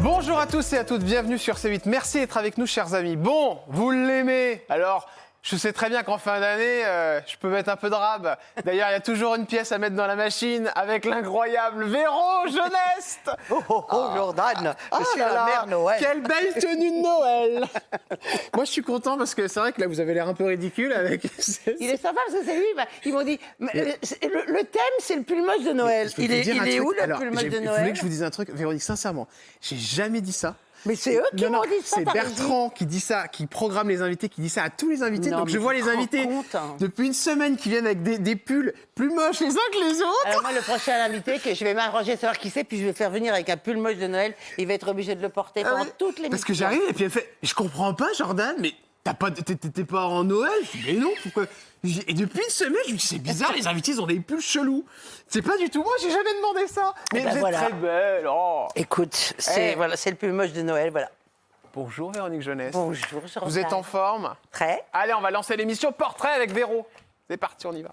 Bonjour à tous et à toutes, bienvenue sur C8. Merci d'être avec nous, chers amis. Bon, vous l'aimez. Alors, je sais très bien qu'en fin d'année, je peux mettre un peu de rab. D'ailleurs, il y a toujours une pièce à mettre dans la machine avec l'incroyable Véro Geneste. Jordan, Ah je suis là la là, mère Noël. quelle belle tenue de Noël. Moi, je suis content parce que c'est vrai que là, vous avez l'air un peu ridicule avec... Il est sympa parce que c'est lui, ils m'ont dit, le thème, c'est le pull moche de Noël. Je vais vous dire un Il est truc. où le Alors, pull moche de Vous voulez Noël? que je vous dise un truc, Véronique, sincèrement, j'ai jamais dit ça. Mais c'est eux qui m'ont dit ça, c'est t'as Bertrand qui dit ça, qui programme les invités, qui dit ça à tous les invités. Non, Donc mais je vois tu les te rends invités compte, hein. depuis une semaine qui viennent avec des pulls plus moches les uns que les autres. Alors moi, le prochain invité, que je vais m'arranger de savoir qui c'est, puis je vais faire venir avec un pull moche de Noël, il va être obligé de le porter Ah pendant oui. toutes les Parce que j'arrive et puis elle fait, je comprends pas Jordan, mais t'es pas en Noël? Je dis, mais non, pourquoi? Et depuis une semaine, je me dis, c'est bizarre, les invités, ils ont des pulls chelous. C'est pas du tout moi, j'ai jamais demandé ça. Mais ben vous êtes voilà. très belle. Oh. Écoute, c'est Eh. voilà, c'est le pull moche de Noël, voilà. Bonjour Véronique Geneste. Bonjour, Vous êtes en forme? Très. Allez, on va lancer l'émission Portrait avec Véro. C'est parti, on y va.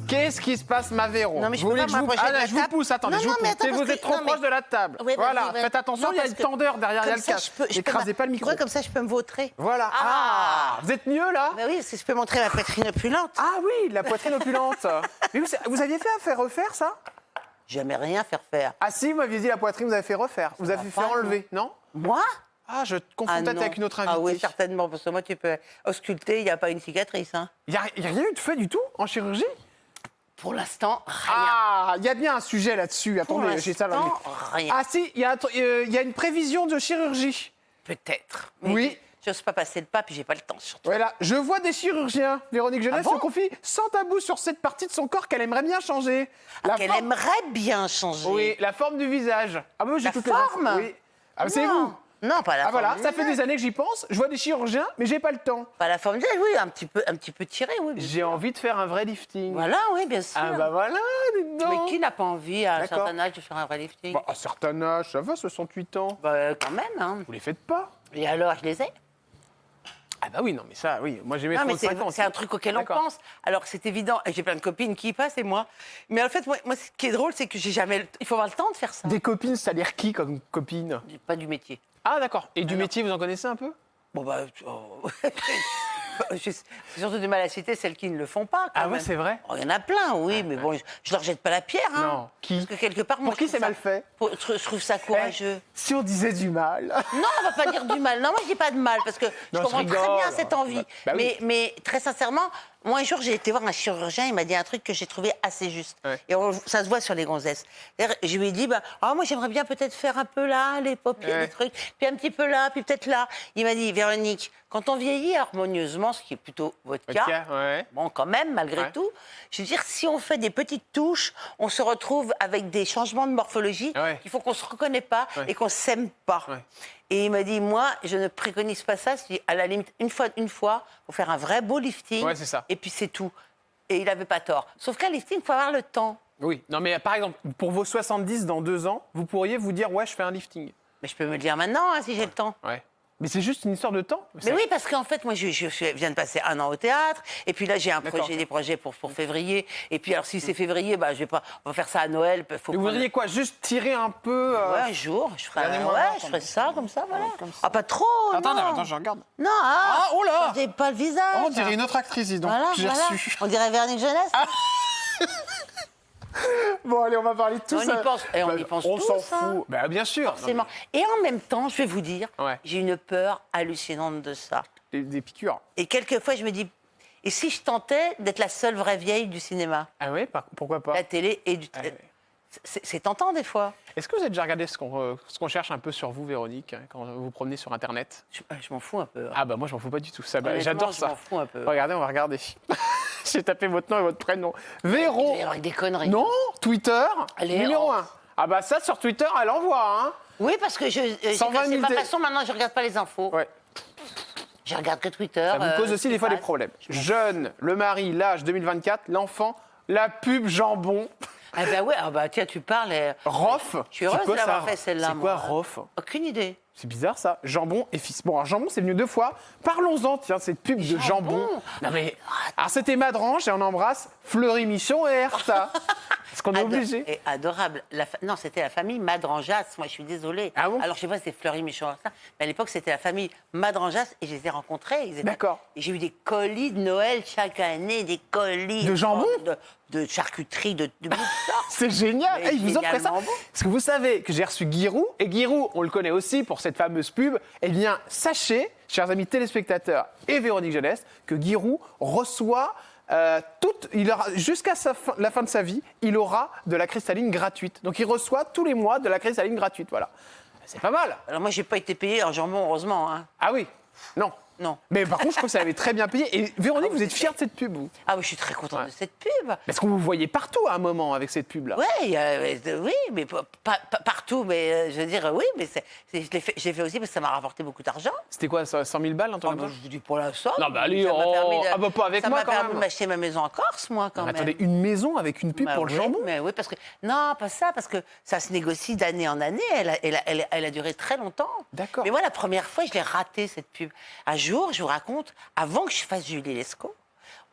Qu'est-ce qui se passe, ma Véro? Non, mais je Vous peux voulez pas que je vous... m'approcher de la je vous table. pousse, attendez, Non, je vous non, mais pousse. attends, Vous parce êtes que- trop non, proche mais- de la table. Oui, vas-y, Voilà, vas-y. faites attention, Non, il y a parce une que- tendeur derrière, il y a Comme le ça, casque. je peux Écrasez pas le micro. Ouais, comme ça, je peux me vautrer. Voilà. Ah, vous êtes mieux, là? Bah oui, parce que je peux montrer ma poitrine opulente. Ah oui, la poitrine opulente. Mais vous aviez fait à faire refaire, ça? Jamais rien faire. Ah si, vous m'aviez dit la poitrine, vous avez fait refaire. Vous avez va fait pas, enlever, non? Moi? Ah, je confonds peut-être non. avec une autre invitée. Ah oui, certainement, parce que moi, tu peux ausculter, il n'y a pas une cicatrice. Hein. Il n'y a rien eu de fait du tout en chirurgie? Pour l'instant, rien. Ah, il y a bien un sujet là-dessus. Attendez, j'ai ça là. l'instant, rien. Ah si, il y a une prévision de chirurgie. Peut-être. Oui. J'ose pas passer le pas, puis j'ai pas le temps, surtout. Voilà, je vois des chirurgiens. Véronique Geneste Ah bon se confie sans tabou sur cette partie de son corps qu'elle aimerait bien changer. La Qu'elle forme- aimerait bien changer. Oui, la forme du visage. Ah moi j'ai La toutes les forme infos. Oui. Ah c'est Non. vous. Non, pas la Ah forme. voilà, du ça fait visage. des années que j'y pense. Je vois des chirurgiens, mais j'ai pas le temps. Pas la forme du visage, oui, un petit peu tiré, oui. bien J'ai sûr. envie de faire un vrai lifting. Voilà, oui, bien sûr. Ah bah voilà, dites donc. Mais qui n'a pas envie, à un D'accord. certain âge, de faire un vrai lifting? Bah, à un certain âge, ça va, 68 ans. Bah, quand même, hein. Vous les faites pas? Et alors, je les ai. Ah bah oui, non mais ça, oui. Moi j'ai mes Non, mais 35 ans. c'est un truc auquel on D'accord. pense. Alors, c'est évident. Et j'ai plein de copines qui y passent et moi. Mais en fait, moi, ce qui est drôle, c'est que j'ai jamais. Il faut avoir le temps de faire ça. Des copines, c'est-à-dire qui comme copine? Pas du métier. Ah d'accord. Et du non. métier, vous en connaissez un peu? Bon, bah. C'est surtout du mal à citer celles qui ne le font pas. Quand Ah ouais, même. c'est vrai? Oh, il y en a plein, oui, mais bon, je leur jette pas la pierre. Hein, Non. Qui? Parce que quelque part, moi, Pour qui je trouve c'est mal ça- fait? Je trouve ça courageux. Si on disait du mal. Non, on va pas dire du mal. Non, moi, je dis pas de mal, parce que je Non, je comprends très rigole. bien cette envie. Bah oui. mais très sincèrement, moi, un jour, j'ai été voir un chirurgien, il m'a dit un truc que j'ai trouvé assez juste. Ouais. Et ça se voit sur les gonzesses. C'est-à-dire, je lui ai dit, moi, j'aimerais bien peut-être faire un peu là, les paupières, Ouais. les trucs, puis un petit peu là, puis peut-être là. Il m'a dit, Véronique, quand on vieillit harmonieusement, ce qui est plutôt votre Ok, cas, ouais. bon, quand même, malgré Ouais. tout, je veux dire, si on fait des petites touches, on se retrouve avec des changements de morphologie Ouais. qu'il faut qu'on se reconnaît pas Ouais. et qu'on s'aime pas. Ouais. Et il m'a dit, moi, je ne préconise pas ça. Je dis, à la limite, une fois, faut faire un vrai beau lifting. Ouais, c'est ça. Et puis c'est tout. Et il n'avait pas tort. Sauf qu'un lifting, il faut avoir le temps. Oui. Non mais par exemple, pour vos 70 dans 2 ans, vous pourriez vous dire ouais, je fais un lifting. Mais je peux me le dire maintenant, hein, si j'ai le temps. Ouais. Mais c'est juste une histoire de temps. Mais oui, parce qu'en fait, moi, je viens de passer 1 an au théâtre, et puis là, j'ai D'accord. des projets pour février. Et puis, alors, si c'est février, je vais pas, on va faire ça à Noël. Faut Et vous prendre- voudriez quoi? Juste tirer un peu. Ouais, un jour, je ferai, Regardez-moi, ouais, attendez. je ferai ça, comme ça, voilà. comme ça. Ah, pas trop, Attendez, non. attends, je regarde. Non, Ah, oh là j'ai pas le visage. Oh, on dirait une autre actrice, dis donc. Voilà, J'ai voilà. reçu. On dirait Véronique Geneste. Bon, allez, on va parler de tout On ça. y pense, et on y pense On tous, s'en hein. fout. Bah, bien sûr. Forcément. Et en même temps, je vais vous dire, Ouais. j'ai une peur hallucinante de ça. Des piqûres. Et quelquefois, je me dis, et si je tentais d'être la seule vraie vieille du cinéma, Ah oui, pourquoi pas? la télé et du... Ah ouais. C'est tentant des fois. Est-ce que vous avez déjà regardé ce qu'on cherche un peu sur vous, Véronique, hein, quand vous vous promenez sur Internet? Je m'en fous un peu. Ah bah moi, je m'en fous pas du tout. Ça, bah, Honnêtement, j'adore je ça. m'en fous un peu. Regardez, on va regarder. J'ai tapé votre nom et votre prénom. Véro. Il y a des conneries. Non, Twitter, Allez, numéro on- 1. Ah bah ça, sur Twitter, elle envoie, hein. Oui, parce que j'ai 120 cassé 000 ma té- façon, maintenant, je regarde pas les infos. Ouais. Je regarde que Twitter. Ça vous cause ce aussi qui des fois des passe. problèmes. Jeune, le mari, l'âge 2024, l'enfant, la pub jambon. Ah bah ouais, tiens, tu parles. Rof. Je suis heureuse C'est quoi de l'avoir ça fait celle-là. C'est quoi moi. Rof? Aucune idée. C'est bizarre ça. Jambon et fils. Bon, alors jambon, c'est venu 2 fois. Parlons-en, tiens, cette pub de jambon. Non mais, alors c'était Madrange et on embrasse Fleury Michon et Herta. Parce qu'on est obligé. Et adorable. Non, c'était la famille Madranjas. Moi, je suis désolée. Ah bon? Alors, je sais pas si c'est Fleury Michon, mais à l'époque, c'était la famille Madranjas et je les ai rencontrés. D'accord. Et j'ai eu des colis de Noël chaque année, des colis. De jambon? De charcuterie, de toutes sortes. C'est génial. Mais Ils vous offrent ça. génialement bon. Parce que vous savez que j'ai reçu Giroud. Et Giroud, on le connaît aussi pour cette fameuse pub. Eh bien, sachez, chers amis téléspectateurs et Véronique Jeunesse, que Giroud reçoit jusqu'à la fin de sa vie, il aura de la cristalline gratuite. Donc il reçoit tous les mois de la cristalline gratuite. Voilà. C'est pas mal. Alors, moi, j'ai pas été payée en jambon, heureusement. Hein. Ah oui. Non. Non. Mais par contre, je crois que ça avait très bien payé. Et Véronique, Ah, vous êtes fière de cette pub, vous? Ah oui, je suis très contente de cette pub. Parce qu'on vous voyait partout à un moment avec cette pub-là. Oui, oui, mais pas partout. Mais je veux dire, oui, mais je l'ai fait aussi parce que ça m'a rapporté beaucoup d'argent. C'était quoi, 100 000 balles, un truc Ah, comme bah, ça? je vous dis pour la somme. Non, bah allez, Ça m'a permis de- ah bah pas avec moi, Ça quand m'a permis même. de m'acheter ma maison en Corse, moi, quand même. Attendez, une maison avec une pub Bah pour le oui, jambon? mais oui, parce que non, pas ça, parce que ça se négocie d'année en année. Elle a duré très longtemps. D'accord. Mais moi, la première fois, je l'ai raté cette pub. Un jour, je vous raconte, avant que je fasse Julie Lescaut,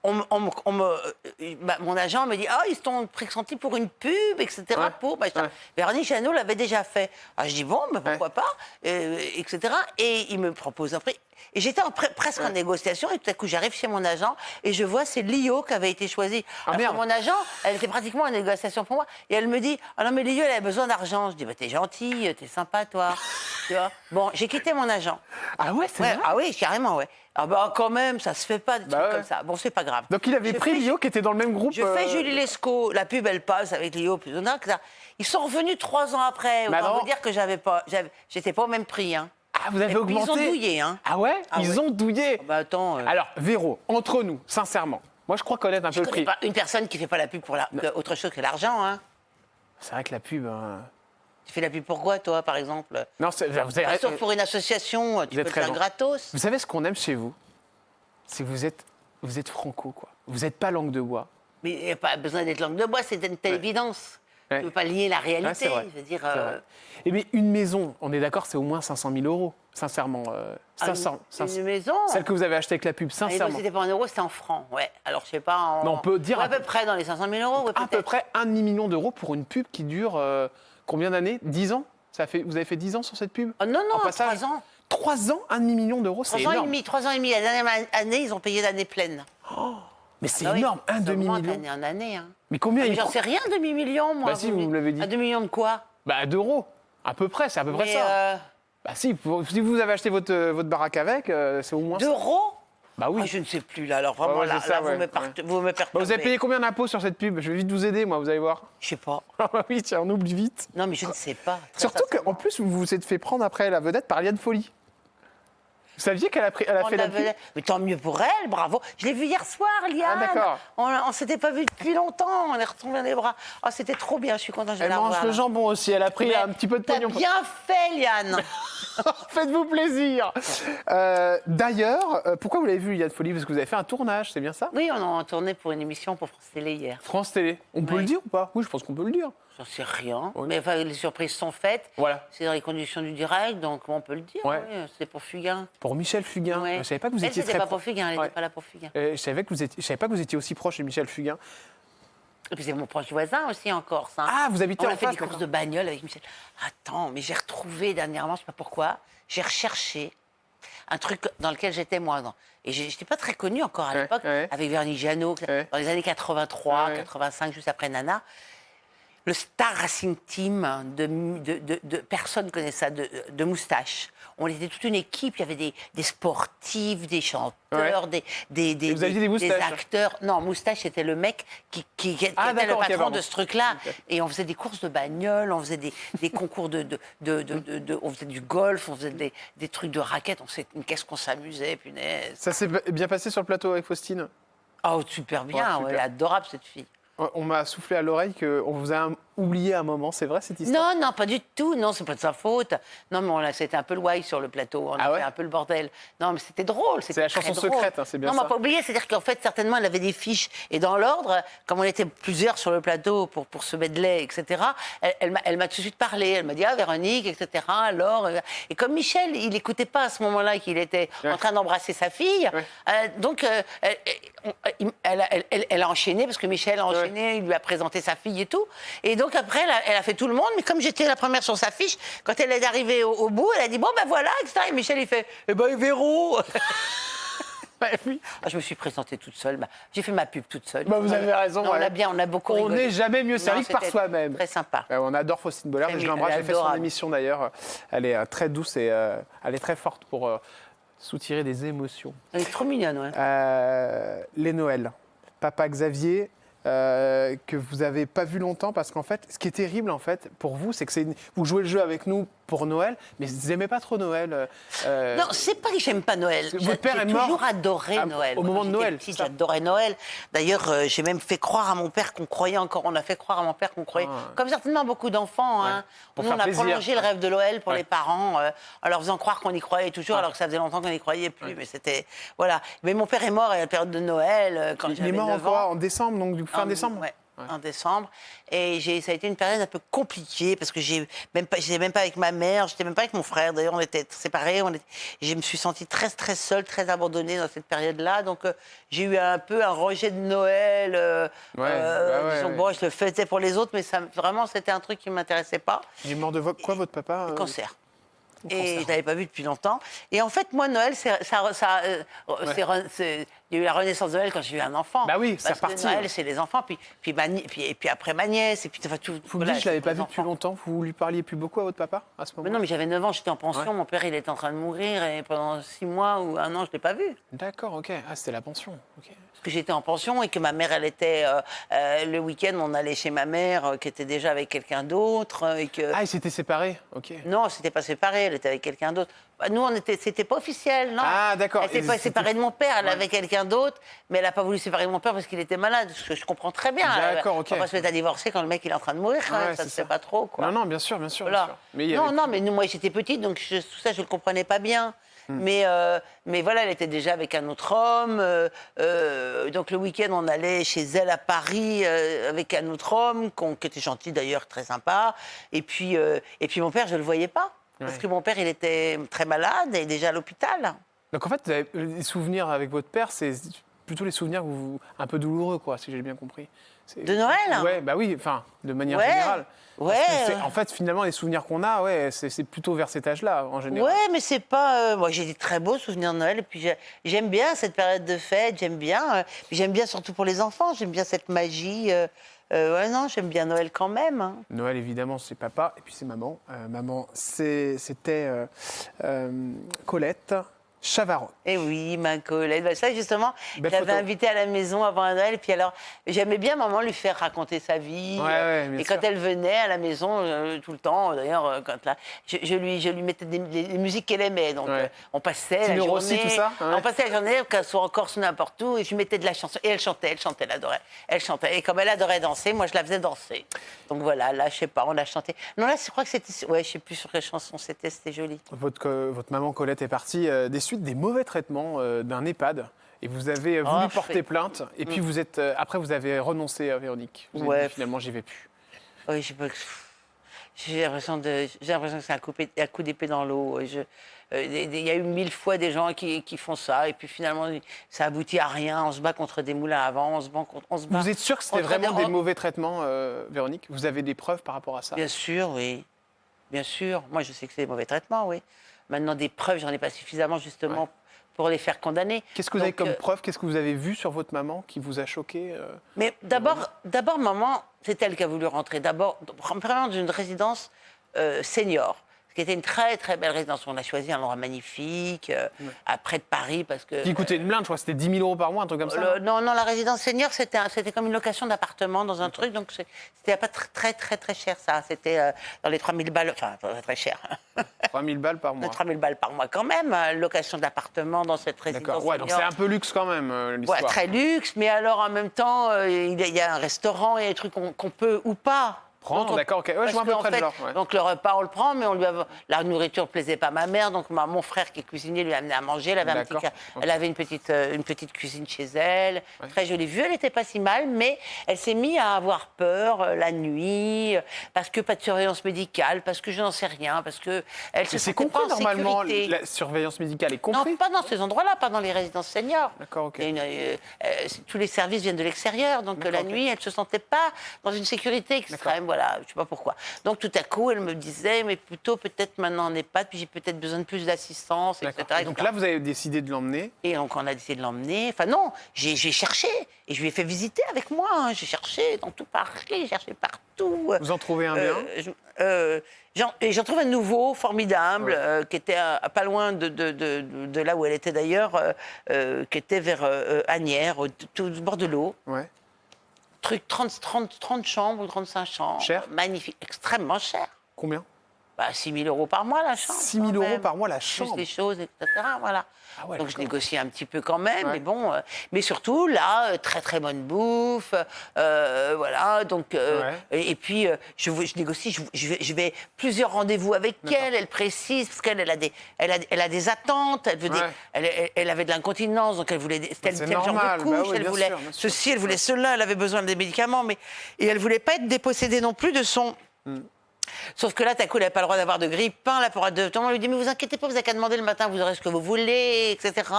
mon agent me dit « Ah, ils t'ont pressenti pour une pub, etc. Ouais, Pour machin. ouais. Véronique Jeannot l'avait déjà fait. Ah, je dis « Bon, bah, pourquoi Ouais. pas etc. Et il me propose un prix. Et j'étais presque en négociation, et tout à coup, j'arrive chez mon agent, et je vois, c'est Lio qui avait été choisi. Ah, Alors que merde. mon agent, elle était pratiquement en négociation pour moi. Et elle me dit « Ah non, mais Lio, elle a besoin d'argent. » Je dis bah, « T'es gentille, t'es sympa, toi. » Tu vois. Bon, j'ai quitté mon agent. Ah ouais, c'est Ouais, vrai? ah oui, carrément, ouais. Ah bah quand même, ça se fait pas des Bah trucs ouais. comme ça. Bon, c'est pas grave. Donc il avait Je pris fais- Lio qui était dans le même groupe. Je fais Julie Lescaut, la pub elle passe avec Lio, plus ou moins, etc. Ils sont revenus 3 ans après. Mais Autant alors vous dire que j'étais pas au même prix. Hein. Ah, vous avez Et puis, augmenté? ils ont douillé. Hein. Ah ouais? Ah Ils ouais. ont douillé. Ah bah attends. Alors, Véro, entre nous, sincèrement, moi je crois connaître un peu je le connais prix. pas une personne qui fait pas la pub pour autre chose que l'argent. Hein. C'est vrai que la pub. Tu fais la pub pour quoi, toi, par exemple? Non, vous avez... Sauf pour une association, tu êtes peux le faire raison. gratos. Vous savez ce qu'on aime chez vous? C'est que vous êtes franco, quoi. Vous n'êtes pas langue de bois. Mais il n'y a pas besoin d'être langue de bois, c'est une telle évidence. Ouais. Tu ne peux pas lier la réalité. Ah, c'est vrai. Je veux dire, C'est vrai. Eh bien, une maison, on est d'accord, c'est au moins 500 000 euros, sincèrement. 500. Une maison. Celle que vous avez achetée avec la pub, Ah, mais sincèrement. c'était pas en euros, c'était en francs. Ouais. Alors, je sais pas. En... Non, on peut dire Ouais, à à peu près dans les 500 000 euros. Ouais, À peu peut-être. près 1 demi-million d'euros pour une pub qui dure combien d'années? 10 ans? Vous avez fait 10 ans sur cette pub? Oh, non, non, En passage, 3 ans. 3 ans, 1 demi-million d'euros, c'est 3 ans et énorme. demi. 3 ans et demi. La dernière année, ils ont payé l'année pleine. Mais c'est Ah oui, énorme, un ça augmente demi-million. d'année en année. Hein. Mais combien Ah, mais il j'en prend? sais rien, demi-million, moi. Bah si, vous me l'avez dit. Un demi-million de quoi? Bah d'euros, à peu près, c'est à peu près Mais, ça. Bah si vous avez acheté votre baraque avec, c'est au moins ça. d'euros? Bah oui. Ah, je ne sais plus, là. Alors, vraiment, Ouais, là, c'est ça, là, ouais, vous me perturbez. Bah, vous avez payé combien d'impôts sur cette pub? Je vais vite vous aider, moi, vous allez voir. Je sais pas. Ah bah oui, tiens, on oublie vite. Non, mais je ne sais pas. Très Surtout sincèrement. qu'en plus, vous vous êtes fait prendre après la vedette par Liane Folly. Vous saviez qu'elle a fait la pub? Mais tant mieux pour elle, bravo. Je l'ai vue hier soir, Liane. Ah, d'accord. On s'était pas vu depuis longtemps, on est retombés dans les bras. Ah, c'était trop bien, je suis contente de Elle la mange revoir. le jambon aussi, elle a pris Mais un petit peu de T'as pognon. bien fait, Liane. Faites-vous plaisir. D'ailleurs, pourquoi vous l'avez vu, Liane Folly? Parce que vous avez fait un tournage, c'est bien ça? Oui, on a tourné pour une émission pour France Télé hier. France Télé. On peut Ouais. le dire ou pas? Oui, je pense qu'on peut le dire. J'en sais rien. Mais enfin, les surprises sont faites. Voilà. C'est dans les conditions du direct, donc on peut le dire. Ouais. Oui, c'est pour Fugain. Pour Michel Fugain. Ouais. Je savais pas que vous Elle, étiez c'était très pas pro- pour Fugain, elle Ouais. n'était pas là pour Fugain. Je savais pas que vous étiez aussi proche de Michel Fugain. Et puis c'est mon proche voisin aussi en Corse. Hein. Ah, vous habitez On en a fait face, des courses d'accord. de bagnole avec Michel. Attends, mais j'ai retrouvé dernièrement, je sais pas pourquoi, j'ai recherché un truc dans lequel j'étais moi. Et j'étais pas très connue encore à Ouais, l'époque, ouais. avec Véronique Jeannot, Ouais. dans les années 83, Ouais. 85, juste après Nana. Le Star Racing Team de personne connaît ça, de moustache. On était toute une équipe, il y avait des sportifs, des chanteurs, Ouais. des Et vous aviez des moustaches? acteurs. Non, moustache, c'était le mec qui était Ah, le d'accord, ok, patron pardon. de ce truc-là. Et on faisait des courses de bagnole, on faisait des concours on faisait du golf, on faisait des trucs de raquettes. Qu'est-ce qu'on s'amusait, punaise. Ça s'est bien passé sur le plateau avec Faustine? Oh, super bien, Ouais, super. elle est adorable cette fille. On m'a soufflé à l'oreille qu'on vous a oublié un moment, c'est vrai cette histoire? Non, non, pas du tout. Non, c'est pas de sa faute. Non, mais c'était un peu le why sur le plateau. On a ouais fait un peu le bordel. Non, mais c'était drôle. C'est la chanson secrète, hein, c'est bien non, ça. on m'a pas oublié. C'est-à-dire qu'en fait, certainement, elle avait des fiches. Et dans l'ordre, comme on était plusieurs sur le plateau pour ce medley, etc., elle m'a tout de suite parlé. Elle m'a dit, ah, Véronique, etc., alors... Et comme Michel, il n'écoutait pas à ce moment-là qu'il était en train d'embrasser sa fille, donc elle a enchaîné, parce que Michel a enchaîné, il lui a présenté sa fille et tout. Et donc après, elle a fait tout le monde, mais comme j'étais la première sur sa fiche, quand elle est arrivée au bout, elle a dit bon ben voilà, etc. Et Michel il fait eh ben Véro. Oui. Je me suis présentée toute seule. J'ai fait ma pub toute seule. Vous avez raison. Non, on a beaucoup rigolé. On n'est jamais mieux servi que par soi-même. Très sympa. On adore Faustine Bollard, je l'embrasse, j'ai fait son émission d'ailleurs. Elle est très douce et elle est très forte pour soutirer des émotions. Elle est trop mignonne, ouais. Les Noëls. Papa Xavier, que vous n'avez pas vu longtemps, parce qu'en fait, ce qui est terrible en fait pour vous, c'est que vous jouez le jeu avec nous pour Noël, mais vous n'aimez pas trop Noël. Non, c'est pas que j'aime pas Noël. Votre père est mort. J'ai toujours adoré Noël. Au moment de Noël. J'adorais Noël. D'ailleurs, j'ai même fait croire à mon père qu'on croyait encore. On a fait croire à mon père qu'on croyait, comme certainement beaucoup d'enfants. Hein. Nous, on a prolongé le rêve de Noël pour les parents, en leur faisant croire qu'on y croyait toujours, alors que ça faisait longtemps qu'on n'y croyait plus. Mais c'était voilà. Mais mon père est mort à la période de Noël quand j'avais 9 ans. Il est mort en décembre, donc du fin décembre. Ouais. En décembre. Et ça a été une période un peu compliquée parce que j'étais même pas avec ma mère, j'étais même pas avec mon frère. D'ailleurs, on était séparés. Je me suis sentie très, très seule, très abandonnée dans cette période-là. Donc, j'ai eu un peu un rejet de Noël. Disons, bon, je le faisais pour les autres, mais vraiment, c'était un truc qui ne m'intéressait pas. Il est mort de quoi, votre papa? Cancer. Et je ne l'avais pas vu depuis longtemps. Et en fait, moi, Noël, il y a eu la renaissance de Noël quand j'ai eu un enfant. Bah oui, c'est reparti. Noël, c'est les enfants, puis après ma nièce. Et puis, enfin, tout, vous me dites, je ne l'avais pas vu depuis longtemps. Vous lui parliez plus beaucoup à votre papa à ce moment? Mais non, mais j'avais 9 ans, j'étais en pension. Mon père, il était en train de mourir. Et pendant 6 mois ou 1 an, je ne l'ai pas vu. D'accord, ok. Ah, c'était la pension. Okay. Parce que j'étais en pension et que ma mère, elle était... le week-end, on allait chez ma mère, qui était déjà avec quelqu'un d'autre. Ah, ils s'étaient séparés, ok. Non, on s'était pas séparés, elle était avec quelqu'un d'autre. Nous, c'était pas officiel, non. Ah, d'accord. Elle n'était pas séparée de mon père, elle avait quelqu'un d'autre, mais elle n'a pas voulu se séparer de mon père parce qu'il était malade, ce que je comprends très bien. D'accord, ok. On va pas se mettre à divorcer quand le mec il est en train de mourir, ça ne se fait pas trop, quoi. Non, non, bien sûr, bien sûr. Voilà. Bien sûr. Mais mais moi j'étais petite, donc tout ça je le comprenais pas bien. Mais voilà, elle était déjà avec un autre homme. Donc le week-end, on allait chez elle à Paris avec un autre homme, qui était gentil d'ailleurs, très sympa. Et puis mon père, je le voyais pas. Parce que mon père, il était très malade et déjà à l'hôpital. Donc en fait, vous avez les souvenirs avec votre père, c'est plutôt les souvenirs un peu douloureux, quoi, si j'ai bien compris. De Noël? Ouais, bah oui, enfin, de manière générale. Ouais. En fait, finalement, les souvenirs qu'on a, c'est plutôt vers cet âge-là, en général. Ouais, mais c'est pas... moi, j'ai des très beaux souvenirs de Noël. Et puis, j'aime bien cette période de fête. J'aime bien. J'aime bien surtout pour les enfants. J'aime bien cette magie. Non, j'aime bien Noël quand même. Hein. Noël, évidemment, c'est papa. Et puis, c'est maman. Maman, c'était Colette Chavarot. Eh oui, ma Colette. Ben, ça, justement, je Belle l'avais photo. invitée à la maison avant Noël. Et puis alors, j'aimais bien maman lui faire raconter sa vie. Bien et sûr. quand elle venait à la maison, tout le temps, d'ailleurs, je lui mettais des musiques qu'elle aimait. Donc, on passait la Tino journée. Rossi, tout ça, On passait la journée, qu'elle soit en Corse ou n'importe où, et je lui mettais de la chanson. Et elle chantait, elle adorait. Elle chantait. Et comme elle adorait danser, moi, je la faisais danser. Donc voilà, là, je sais pas, on a chanté. Non, là, je crois que c'était. Ouais, je sais plus sur quelle chanson c'était joli. Votre maman Colette est partie des suites des mauvais traitements d'un EHPAD. Et vous avez voulu porter plainte. Et puis après, vous avez renoncé à Véronique. Vous avez dit, finalement, j'y vais plus. Oui, j'ai l'impression que c'est un coup d'épée dans l'eau. Il y a eu 1000 fois des gens qui font ça. Et puis finalement, ça aboutit à rien. On se bat contre des moulins à vent. On se bat. Vous êtes sûr que c'était vraiment des mauvais traitements, Véronique? Vous avez des preuves par rapport à ça? Bien sûr, oui. Bien sûr. Moi, je sais que c'est des mauvais traitements, oui. Maintenant, des preuves, j'en ai pas suffisamment, justement, pour les faire condamner. Qu'est-ce que vous avez comme preuve? Qu'est-ce que vous avez vu sur votre maman qui vous a choqué? Mais d'abord, maman, c'est elle qui a voulu rentrer. D'abord, vraiment dans une résidence senior. Ce qui était une très très belle résidence. On a choisi un endroit magnifique, près de Paris, parce que... Qui coûtait une blinde, je crois que c'était 10 000 euros par mois, un truc comme ça. Non, la résidence senior, c'était comme une location d'appartement dans un truc, donc c'était pas très très très cher, ça. C'était dans les 3 000 balles, enfin, pas très cher. 3 000 balles par mois. 3 000 balles par mois quand même, location d'appartement dans cette résidence D'accord, ouais, donc c'est un peu luxe quand même, l'histoire. Ouais, très luxe, mais alors en même temps, il y a un restaurant, il y a des trucs qu'on peut ou pas Prendre, d'accord, ok. Ouais, je Parce vois à peu qu'en près le fait, genre. Ouais. donc le repas, on le prend, mais la nourriture ne plaisait pas à ma mère. Donc mon frère qui est cuisinier lui a amené à manger. D'accord, ok. Elle avait une petite cuisine chez elle, très jolie vue. Elle n'était pas si mal, mais elle s'est mise à avoir peur la nuit, parce que pas de surveillance médicale, parce que je n'en sais rien, parce que elle se Mais c'est sentait pas compris en normalement, sécurité. la surveillance médicale est Non, compris. pas dans ces endroits-là, pas dans les résidences seniors. D'accord, ok. Il y a tous les services viennent de l'extérieur, donc la D'accord, ok. nuit, elle ne se sentait pas dans une sécurité extrême, voilà, je ne sais pas pourquoi. Donc tout à coup, elle me disait, mais plutôt peut-être maintenant en EHPAD, puis j'ai peut-être besoin de plus d'assistance, etc., D'accord. Donc là, vous avez décidé de l'emmener. Et donc on a décidé de l'emmener. Enfin non, j'ai cherché, et je lui ai fait visiter avec moi. Hein. J'ai cherché dans tout Paris, j'ai cherché partout. Vous en trouvez un bien J'en trouve un nouveau, formidable, Ouais. qui était pas loin de là où elle était d'ailleurs, qui était vers Asnières, tout au bord de l'eau. Ouais. Truc 30 chambres ou 35 chambres. Cher Magnifique, extrêmement cher. Combien? 6 000 € par mois la chambre. 6 000 quand € même. par mois la Plus chambre. les choses, etc. Voilà. Ah ouais, Donc je d'accord. négociais un petit peu quand même, Ouais. mais bon. Mais surtout là, très très bonne bouffe, voilà. Donc Ouais. et puis je négocie, je vais plusieurs rendez-vous avec elle. Elle précise parce qu'elle elle a des attentes. Elle veut elle avait de l'incontinence, donc elle voulait tel c'est genre normal, de couche. bah oui, Elle bien voulait sûr, bien sûr. ceci, elle voulait cela. Elle avait besoin des médicaments, et elle voulait pas être dépossédée non plus de son. Sauf que là, t'as coup, elle n'a pas le droit d'avoir de grille-pain, elle n'a pas le droit de... Tout le monde lui dit, mais vous inquiétez pas, vous n'avez qu'à demander le matin, vous aurez ce que vous voulez, etc.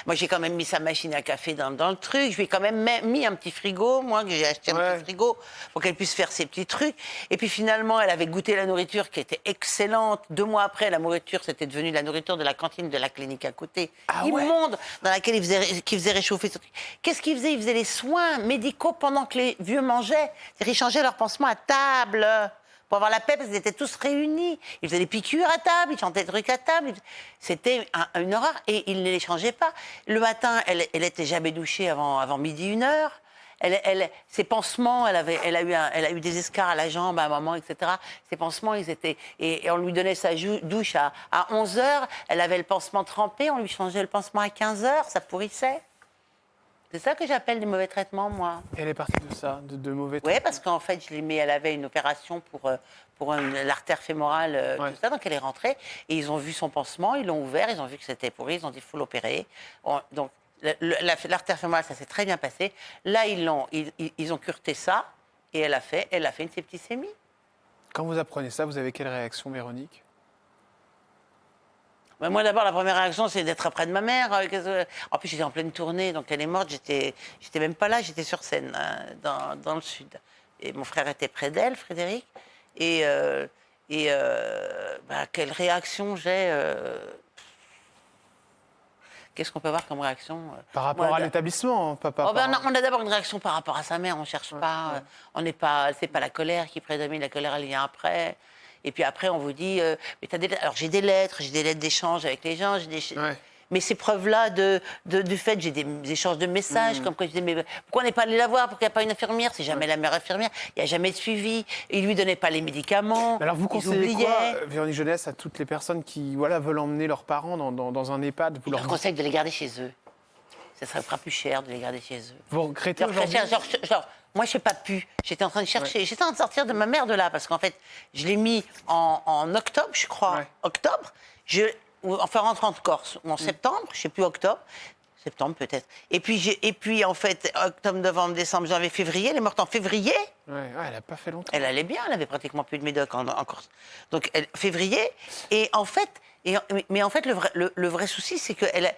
Moi, j'ai quand même mis sa machine à café dans le truc. Je lui ai quand même mis un petit frigo, moi, que j'ai acheté un petit frigo, pour qu'elle puisse faire ses petits trucs. Et puis finalement, elle avait goûté la nourriture qui était excellente. 2 mois après, la nourriture, c'était devenu la nourriture de la cantine de la clinique à côté. Immonde, dans laquelle il faisait réchauffer. Qu'est-ce qu'il faisait? Il faisait les soins médicaux pendant que les vieux mangeaient. C'est-à-dire, ils changeaient leur pansement à table. Pour avoir la paix, parce qu'ils étaient tous réunis. Ils faisaient des piqûres à table, ils chantaient des trucs à table. C'était une horreur, et ils ne les changeaient pas. Le matin, elle était jamais douchée avant midi, 1h. Ses pansements, elle a eu des escarres à la jambe à un moment, etc. Ses pansements, ils étaient... Et on lui donnait sa douche à 11h. Elle avait le pansement trempé, on lui changeait le pansement à 15h, ça pourrissait. C'est ça que j'appelle des mauvais traitements, moi. Elle est partie de ça, de mauvais Oui, traitements. parce qu'en fait, elle avait une opération pour l'artère fémorale, tout ça, donc elle est rentrée, et ils ont vu son pansement, ils l'ont ouvert, ils ont vu que c'était pourri, ils ont dit, il faut l'opérer. Donc, l'artère fémorale, ça s'est très bien passé. Là, ils ont cureté ça, et elle a fait une septicémie. Quand vous apprenez ça, vous avez quelle réaction, Véronique? Ben, moi, d'abord, la première réaction, c'est d'être près de ma mère. En plus, j'étais en pleine tournée, donc elle est morte. J'étais même pas là, j'étais sur scène, dans le sud. Et mon frère était près d'elle, Frédéric. Quelle réaction j'ai Qu'est-ce qu'on peut avoir comme réaction Par rapport à l'établissement, papa. On a d'abord une réaction par rapport à sa mère, on ne cherche pas. On n'est pas, c'est pas la colère qui prédomine, la colère, elle vient après. Et puis après, on vous dit, mais t'as alors j'ai des lettres d'échange avec les gens, mais ces preuves-là du fait, j'ai des échanges de messages, comme quoi je disais, mais pourquoi on n'est pas allé la voir, pourquoi il n'y a pas une infirmière, c'est jamais la mère infirmière, il n'y a jamais de suivi, il lui donnait pas les médicaments. Alors vous ils conseillez oubliaient. quoi, Véronique Jeunesse, à toutes les personnes qui veulent emmener leurs parents dans un EHPAD? Je leur conseille de les garder chez eux. Ça sera plus cher de les garder chez eux. Vous regrettez aujourd'hui? Moi, je n'ai pas pu. J'étais en train de chercher. J'étais en train de sortir de ma mère de là, parce qu'en fait, je l'ai mis en octobre, je crois. Ouais. Octobre. Enfin, rentrant en Corse. Ou en septembre, je ne sais plus, octobre. Septembre, peut-être. Et puis, en fait, octobre, novembre, décembre, janvier, février. Elle est morte en février. Ouais, elle n'a pas fait longtemps. Elle allait bien. Elle avait pratiquement plus de médoc en Corse. Donc, février. Et en fait, mais en fait, le vrai souci, c'est qu'elle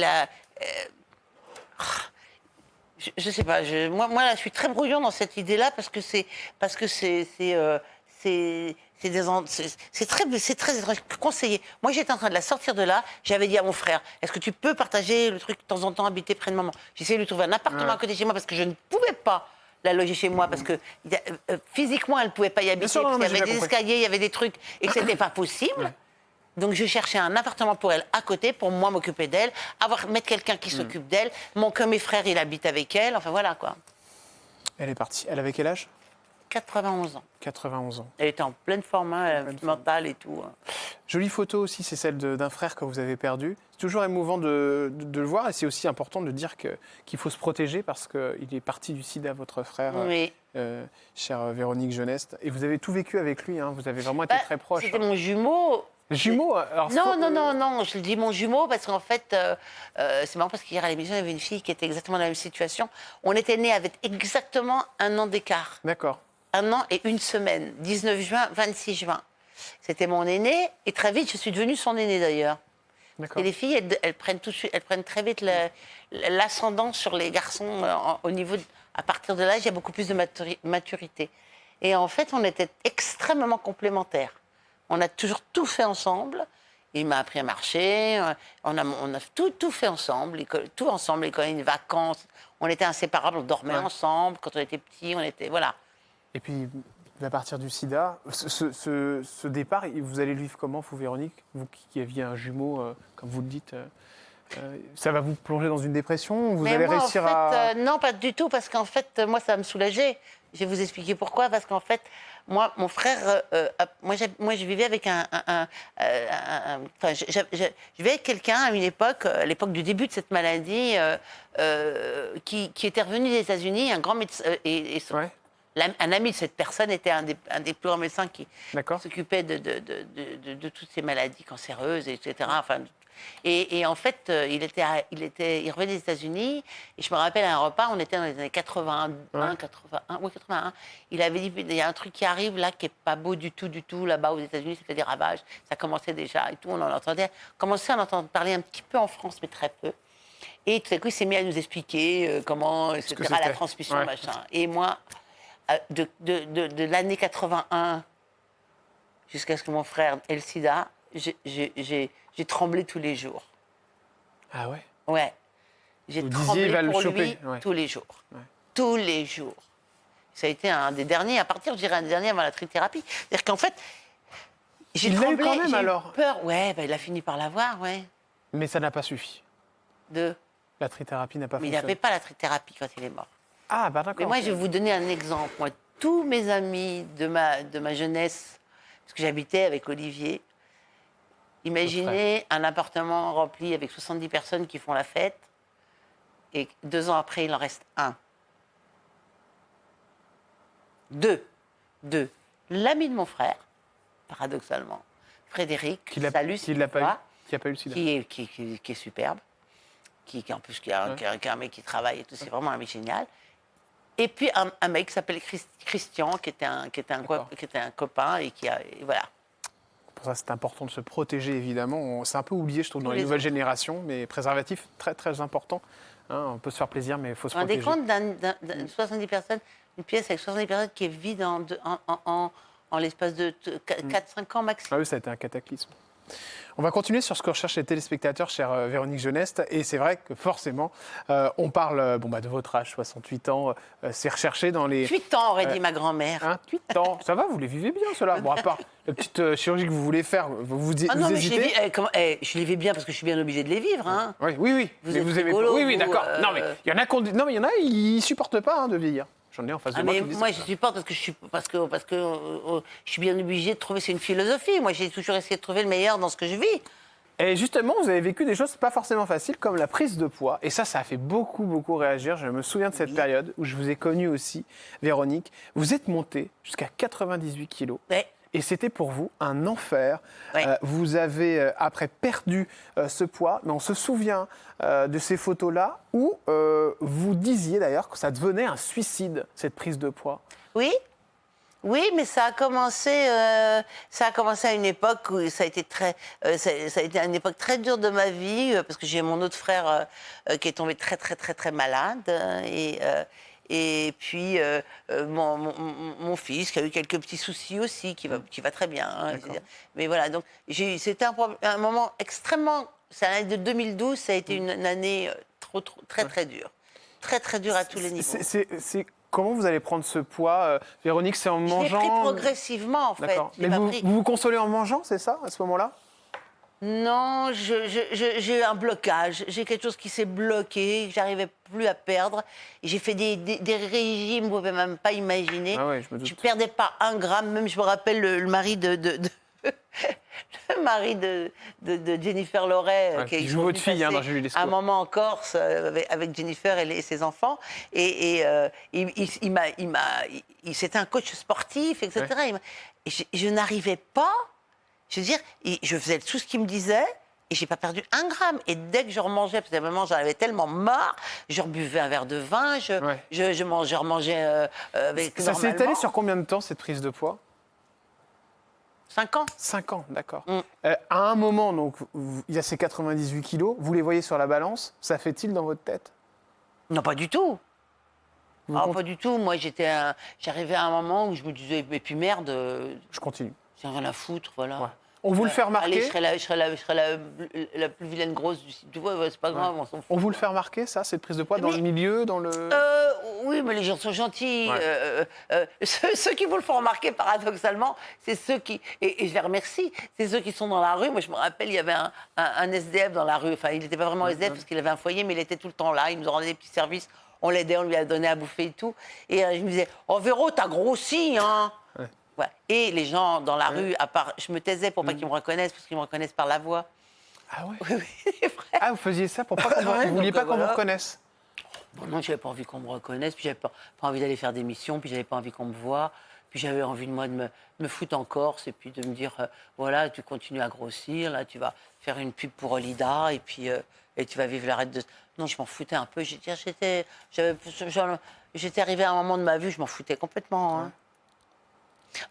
a... Je sais pas. Moi, là, je suis très brouillon dans cette idée-là parce que c'est très conseillé. Moi, j'étais en train de la sortir de là. J'avais dit à mon frère, est-ce que tu peux partager le truc de temps en temps, habiter près de maman? J'essayais de lui trouver un appartement à côté de chez moi parce que je ne pouvais pas la loger chez moi parce que physiquement, elle ne pouvait pas y habiter. sûr, Parce qu'il y j'ai avait bien des compris. escaliers, il y avait des trucs et que c'était pas possible. Donc je cherchais un appartement pour elle à côté, pour moi m'occuper d'elle, mettre quelqu'un qui s'occupe d'elle. Que mes frères, il habite avec elle. Enfin voilà quoi. Elle est partie. Elle avait quel âge? 91 ans. 91 ans. Elle était en pleine forme, hein, mentale et tout. Jolie photo aussi, c'est celle d'un frère que vous avez perdu. C'est toujours émouvant de le voir et c'est aussi important de dire qu'il faut se protéger parce qu'il est parti du sida, votre frère, Oui. chère Véronique Geneste. Et vous avez tout vécu avec lui, hein, vous avez vraiment été très proche. C'était mon jumeau. Jumeau alors, Non, je le dis mon jumeau parce qu'en fait, c'est marrant parce qu'hier à l'émission, il y avait une fille qui était exactement dans la même situation. On était nés avec exactement 1 an d'écart. D'accord. 1 an et 1 semaine, 19 juin, 26 juin. C'était mon aîné et très vite, je suis devenue son aîné d'ailleurs. Et les filles, elles prennent très vite l'ascendant sur les garçons au niveau à partir de là, il y a beaucoup plus de maturité. Et en fait, on était extrêmement complémentaires. On a toujours tout fait ensemble. Il m'a appris à marcher. On a tout fait ensemble. Tout ensemble, les colonies de vacances. On était inséparables. On dormait ensemble. Quand on était petits, on était... Voilà. Et puis, à partir du sida, ce départ, vous allez le vivre comment, vous, Véronique? Vous qui aviez un jumeau, comme vous le dites, ça va vous plonger dans une dépression? Vous allez réussir à... Non, pas du tout, parce qu'en fait, moi, ça va me soulager. Je vais vous expliquer pourquoi. Parce qu'en fait, moi, mon frère... moi, je vivais avec je vivais avec quelqu'un à une époque, à l'époque du début de cette maladie, qui était revenu des États-Unis, un grand médecin... Un ami de cette personne était un des plus grands médecins qui s'occupait de toutes ces maladies cancéreuses, etc. Enfin, et en fait, il revenait des États-Unis. Et je me rappelle à un repas, on était dans les années 81. Il avait dit il y a un truc qui arrive là qui est pas beau du tout là-bas aux États-Unis, ça fait des ravages. Ça commençait déjà et tout, on en entendait. Commençait à en entendre parler un petit peu en France, mais très peu. Et tout à coup, il s'est mis à nous expliquer comment, etc. La transmission, machin. Et moi. De l'année 81 jusqu'à ce que mon frère ait le sida, j'ai tremblé tous les jours. Ah ouais? Ouais. J'ai tremblé pour lui tous les jours. Ouais. Tous les jours. Ça a été un des derniers, à partir, je dirais, un des derniers avant la trithérapie. C'est-à-dire qu'en fait, j'ai tremblé, quand même, alors. Eu peur. Ouais, il a fini par l'avoir, ouais. Mais ça n'a pas suffi. La trithérapie n'a pas fonctionné. Mais il n'avait pas la trithérapie quand il est mort. Ah, bah d'accord. Mais moi, je vais vous donner un exemple. Moi, tous mes amis de ma jeunesse, parce que j'habitais avec Olivier, imaginez un appartement rempli avec 70 personnes qui font la fête, et 2 ans après, il en reste 1. 2. L'ami de mon frère, paradoxalement, Frédéric, qui n'a pas eu le sida. Qui est superbe, qui est un mec qui travaille et tout, c'est vraiment un mec génial. Et puis un mec qui s'appelle Christian, qui était un copain et voilà. Pour ça, c'est important de se protéger, évidemment. C'est un peu oublié, je trouve, dans les nouvelles générations, mais préservatif, très, très important. Hein, on peut se faire plaisir, mais il faut se protéger. On rendez compte 70 personnes, une pièce avec 70 personnes qui est vide en l'espace de 4-5 ans maximum. Ah oui, ça a été un cataclysme. On va continuer sur ce que recherchent les téléspectateurs, chère Véronique Geneste. Et c'est vrai que forcément, on parle de votre âge, 68 ans. C'est recherché dans les... 8 ans, aurait dit ma grand-mère. Hein, 8 ans, ça va, vous les vivez bien, cela. Bon, à part la petite chirurgie que vous voulez faire, vous hésitez. Je les vis bien parce que je suis bien obligée de les vivre. Hein. Oui. Vous êtes rigolo, oui, d'accord. Non, mais il y en a, ils ne supportent pas de vieillir. J'en ai en face de moi. Mais moi, je supporte parce que je suis bien obligée de trouver. C'est une philosophie. Moi, j'ai toujours essayé de trouver le meilleur dans ce que je vis. Et justement, vous avez vécu des choses pas forcément faciles, comme la prise de poids. Et ça a fait beaucoup, beaucoup réagir. Je me souviens de cette période où je vous ai connue aussi, Véronique. Vous êtes montée jusqu'à 98 kilos. Ouais. Et c'était pour vous un enfer. Ouais. Vous avez après perdu ce poids, mais on se souvient de ces photos-là où vous disiez d'ailleurs que ça devenait un suicide, cette prise de poids. Oui, mais ça a commencé à une époque où ça a été une époque très dure de ma vie parce que j'ai mon autre frère qui est tombé très très très très malade et puis mon fils qui a eu quelques petits soucis aussi qui va très bien. Hein, mais voilà, donc c'était un moment extrêmement. C'est l'année de 2012, ça a été une année très très dure, très très dure à tous les niveaux. Comment vous allez prendre ce poids, Véronique? C'est en mangeant? Je l'ai pris progressivement, en fait. Mais vous vous consolez en mangeant, c'est ça, à ce moment-là? Non, j'ai eu un blocage. J'ai quelque chose qui s'est bloqué, j'arrivais plus à perdre. J'ai fait des régimes, vous ne pouvez même pas imaginer. Ah ouais, je me doute. Je ne perdais pas 1 gramme. Même, je me rappelle, le mari de le mari de Jennifer Loret, Ouais, qui ils joue sont votre venus fille, hein, passer dans Julie Lescaut. un moment en Corse avec Jennifer et ses enfants. Et c'était un coach sportif, etc. Ouais. Et je n'arrivais pas, je veux dire, je faisais tout ce qu'il me disait. Et j'ai pas perdu 1 gramme. Et dès que je remangeais, parce qu'à un moment j'en avais tellement marre, je rebuvais un verre de vin, je remangeais avec Ça s'est étalé normalement. sur combien de temps, cette prise de poids? 5 ans. 5 ans, d'accord. Mm. À un moment, donc, il y a ces 98 kilos, vous les voyez sur la balance, ça fait-il dans votre tête? Non, pas du tout. Vous Ah, compte- pas du tout. Moi, j'arrivais à un moment où je me disais, mais puis merde, Je continue. j'ai rien à foutre, voilà. Ouais. On vous le fait remarquer? Allez, je serais la plus vilaine grosse du site. Tu vois, c'est pas grave, on s'en fout. On vous le fait remarquer, ça, cette prise de poids, dans Mais- le milieu, dans le... Oui, mais les gens sont gentils. Ouais. Ceux qui vous le font remarquer, paradoxalement, c'est ceux qui... Et je les remercie. C'est ceux qui sont dans la rue. Moi, je me rappelle, il y avait un SDF dans la rue. Enfin, il n'était pas vraiment SDF parce qu'il avait un foyer, mais il était tout le temps là. Il nous rendait des petits services. On l'aidait, on lui a donné à bouffer et tout. Et je me disais, oh Véro, t'as grossi, hein. Ouais. Ouais. Et les gens dans la rue, à part... Je me taisais pour pas qu'ils me reconnaissent, parce qu'ils me reconnaissent par la voix. Ah ouais? Oui, oui, c'est vrai. Ah, vous faisiez ça pour pas qu'on Ouais, vous vouliez donc, pas qu'on vous voilà. reconnaisse? Bon, non, j'avais pas envie qu'on me reconnaisse, puis j'avais pas envie d'aller faire des missions, puis j'avais pas envie qu'on me voie, puis j'avais envie de moi de me foutre en Corse et puis de me dire voilà, tu continues à grossir, là tu vas faire une pub pour Olida et puis et tu vas vivre la reine de. Non, je m'en foutais un peu. J'étais arrivée à un moment de ma vie où je m'en foutais complètement. Hein.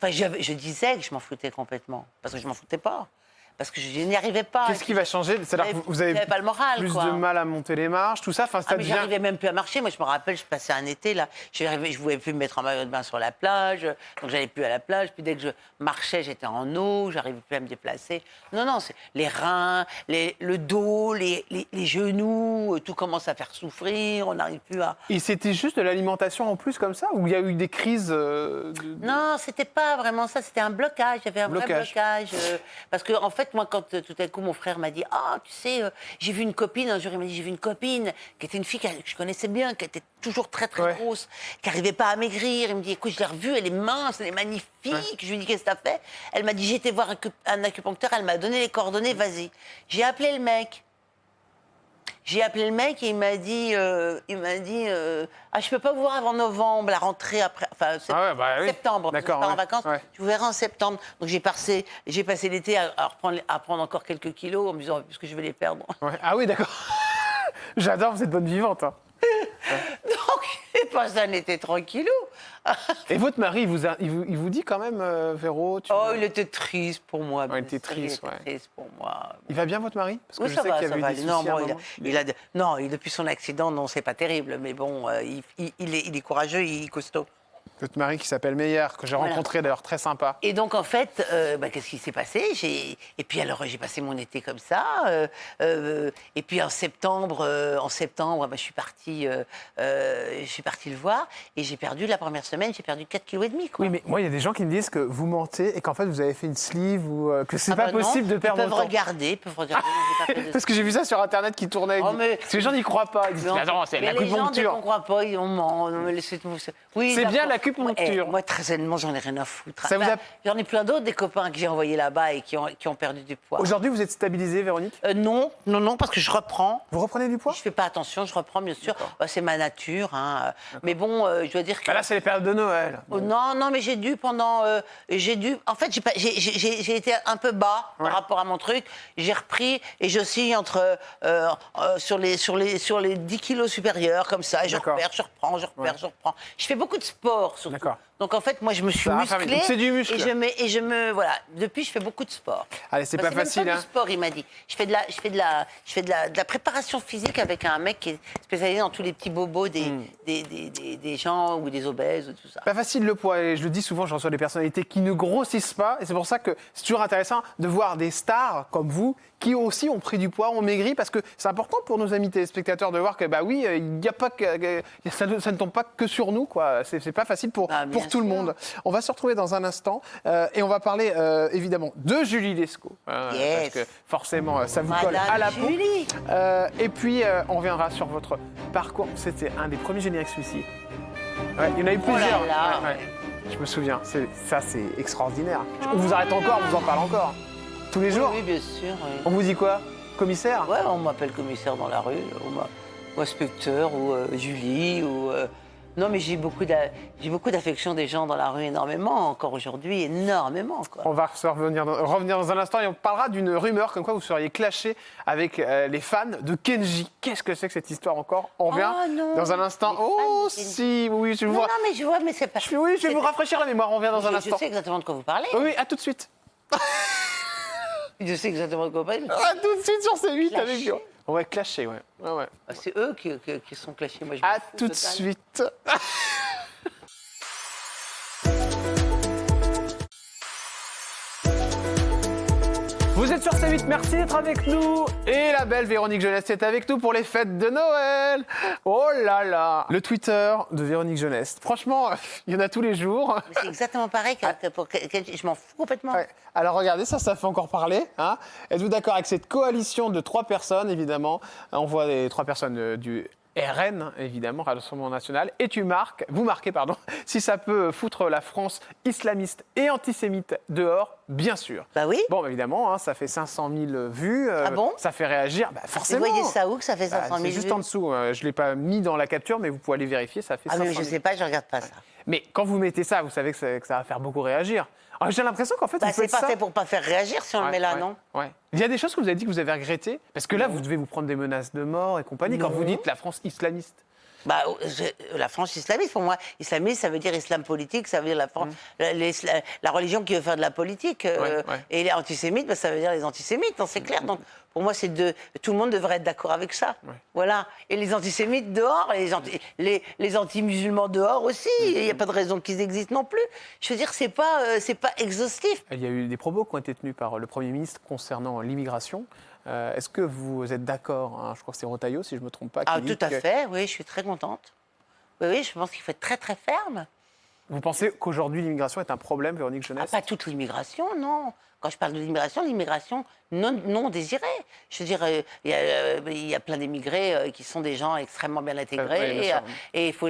Enfin, je disais que je m'en foutais complètement parce que je m'en foutais pas, parce que je n'y arrivais pas. Qu'est-ce qui va changer? C'est-à-dire que vous avez J'avais pas le moral, plus quoi. de mal à monter les marches, tout ça? Enfin, ça Ah, mais devient... j'arrivais même plus à marcher. Moi, je me rappelle, je passais un été, là. Je ne pouvais plus me mettre en maillot de bain sur la plage. Donc, j'allais plus à la plage. Puis, dès que je marchais, j'étais en eau. J'arrivais plus à me déplacer. Non, c'est les reins, le dos, les genoux. Tout commence à faire souffrir. On n'arrive plus à... Et c'était juste de l'alimentation en plus, comme ça? Ou il y a eu des crises Non, c'était pas vraiment ça. C'était un blocage. Il y avait un vrai blocage. Parce que, en fait, moi, quand tout à coup, mon frère m'a dit « Ah, tu sais, j'ai vu une copine. » Un jour, il m'a dit « J'ai vu une copine qui était une fille que je connaissais bien, qui était toujours très, très grosse, qui n'arrivait pas à maigrir. » Il me dit « Écoute, je l'ai revue, elle est mince, elle est magnifique. Ouais. » Je lui ai dit « Qu'est-ce que t'as fait ?» Elle m'a dit « J'ai été voir un acupuncteur. » Elle m'a donné les coordonnées. « Vas-y. » J'ai appelé le mec. Et il m'a dit, ah, je peux pas vous voir avant novembre, la rentrée après, enfin septembre, parce que je pars en vacances, je vous verrai en septembre. Donc j'ai passé l'été à prendre encore quelques kilos en me disant, puisque je vais les perdre. Ouais. Ah oui, d'accord. J'adore, vous êtes bonne vivante. Hein. Donc j'ai passé un été tranquillou. Et votre mari, il vous dit quand même, Véro, il était triste pour moi. Il était triste, triste pour moi. Il va bien, votre mari? Parce que oui, je ça sais va, qu'il y ça avait va. des Non, soucis depuis son accident, non, c'est pas terrible. Mais bon, il est courageux, il est costaud. Votre mari qui s'appelle Meyer, que j'ai rencontré d'ailleurs, très sympa. Et donc, en fait, qu'est-ce qui s'est passé? Et puis, alors, j'ai passé mon été comme ça. Et puis, en septembre, je suis partie le voir. Et j'ai perdu, la première semaine, j'ai perdu 4,5 kg. Quoi. Oui, mais moi, il y a des gens qui me disent que vous mentez et qu'en fait, vous avez fait une sleeve ou que c'est pas possible de perdre autant. Ils peuvent regarder. Parce que j'ai vu ça sur Internet qui tournait. Parce que les gens n'y croient pas. Ils disent, attends, c'est l'acupuncture. Les gens, dès qu'on croit pas, on ment. Oui, c'est bien l'acupuncture. Moi, très honnêtement, j'en ai rien à foutre. J'en ai plein d'autres, des copains que j'ai envoyés là-bas et qui ont perdu du poids. Aujourd'hui, vous êtes stabilisée, Véronique? Non, parce que je reprends. Vous reprenez du poids? Je fais pas attention, je reprends, bien sûr. C'est ma nature. Hein. Mais bon, je dois dire que... Là, c'est les périodes de Noël. Non, mais j'ai dû En fait, j'ai été un peu bas par rapport à mon truc. J'ai repris et j'oscille sur les 10 kilos supérieurs, comme ça. Et je repère, je reprends. Je fais beaucoup de sport, surtout. Donc, en fait, moi, je me suis musclée. C'est du muscle. Voilà. Depuis, je fais beaucoup de sport. Allez, c'est pas facile. Même pas du sport, il m'a dit. Je fais de la préparation physique avec un mec qui est spécialisé dans tous les petits bobos des gens ou des obèses, tout ça. Pas facile le poids. Et je le dis souvent, je reçois des personnalités qui ne grossissent pas. Et c'est pour ça que c'est toujours intéressant de voir des stars comme vous qui aussi ont pris du poids, ont maigri, parce que c'est important pour nos amis téléspectateurs de voir que, bah oui, il y a pas que, ça ne tombe pas que sur nous, quoi. C'est pas facile pour tout le monde. On va se retrouver dans un instant et on va parler évidemment de Julie Lescaut. Parce que forcément, ça vous colle à la peau. Et puis, on reviendra sur votre parcours. C'était un des premiers génériques celui-ci. Ouais, il y en a eu plusieurs. je me souviens. Ça, c'est extraordinaire. On vous arrête encore, on vous en parle encore. Tous les jours. Oui, bien sûr. Oui. On vous dit quoi? Commissaire? Ouais, on m'appelle commissaire dans la rue, ou inspecteur, ou Julie, ou... Non, mais j'ai beaucoup d'affection des gens dans la rue, énormément, encore aujourd'hui, énormément, quoi. On va revenir dans un instant et on parlera d'une rumeur comme quoi vous seriez clashé avec les fans de Kenji. Qu'est-ce que c'est que cette histoire encore? On revient dans un instant. Les fans Oh de Kenji. si, oui, je vous... Non, mais je vois, mais c'est pas... Oui, je vais vous rafraîchir la mémoire, on revient dans un Je instant. sais exactement de quoi vous parlez. Oui, à tout de suite. Je sais exactement de quoi vous parlez. mais- À tout de suite sur C8 avec Clasher. nous. On va clasher, ouais. Ouais. Ah, c'est eux qui sont clashés, moi je m'en À fous, tout de total. suite. Vous êtes sur C8, merci d'être avec nous. Et la belle Véronique Jeunesse est avec nous pour les fêtes de Noël. Oh là là. Le Twitter de Véronique Jeunesse. Franchement, il y en a tous les jours. Mais c'est exactement pareil que pour Kenji. Je m'en fous complètement. Ouais. Alors regardez, ça fait encore parler. Hein. Êtes-vous d'accord avec cette coalition de 3 personnes, évidemment? On voit les 3 personnes du RN, évidemment, Rassemblement National. Et vous marquez, si ça peut foutre la France islamiste et antisémite dehors, bien sûr. Bah oui. Bon, évidemment, ça fait 500 000 vues. Ah bon? Ça fait réagir, Vous forcément. voyez ça où que ça fait 500 000 C'est juste vues en dessous. Je ne l'ai pas mis dans la capture, mais vous pouvez aller vérifier, ça fait Ah 500 mais 000. je sais pas, je regarde pas ça. Mais quand vous mettez ça, vous savez que ça va faire beaucoup réagir. Alors, j'ai l'impression qu'en fait, Bah, vous c'est faites pas ça... fait pour pas faire réagir si on le met là, non? Ouais. Il y a des choses que vous avez dit que vous avez regrettées, parce que là, vous devez vous prendre des menaces de mort et compagnie quand Non. vous dites la France islamiste. Bah, la France islamiste, pour moi, islamiste, ça veut dire islam politique, ça veut dire la religion qui veut faire de la politique. Ouais. Et les antisémites, bah, ça veut dire les antisémites, hein, c'est clair. Donc, pour moi, tout le monde devrait être d'accord avec ça. Ouais. Voilà. Et les antisémites dehors, les anti-musulmans dehors aussi. Il n'y a pas de raison qu'ils existent non plus. Je veux dire, c'est pas exhaustif. Il y a eu des propos qui ont été tenus par le Premier ministre concernant l'immigration. Est-ce que vous êtes d'accord, hein, je crois que c'est Rotaillot, si je ne me trompe pas, qui Ah, dit tout à que- fait, oui, je suis très contente. Oui, je pense qu'il faut être très, très ferme. Vous pensez qu'aujourd'hui, l'immigration est un problème, Véronique Ah, Jeunesse? pas toute l'immigration, non. Quand je parle de l'immigration non désirée. Je veux dire, il y a plein d'émigrés qui sont des gens extrêmement bien intégrés. Oui, bien sûr. Et il faut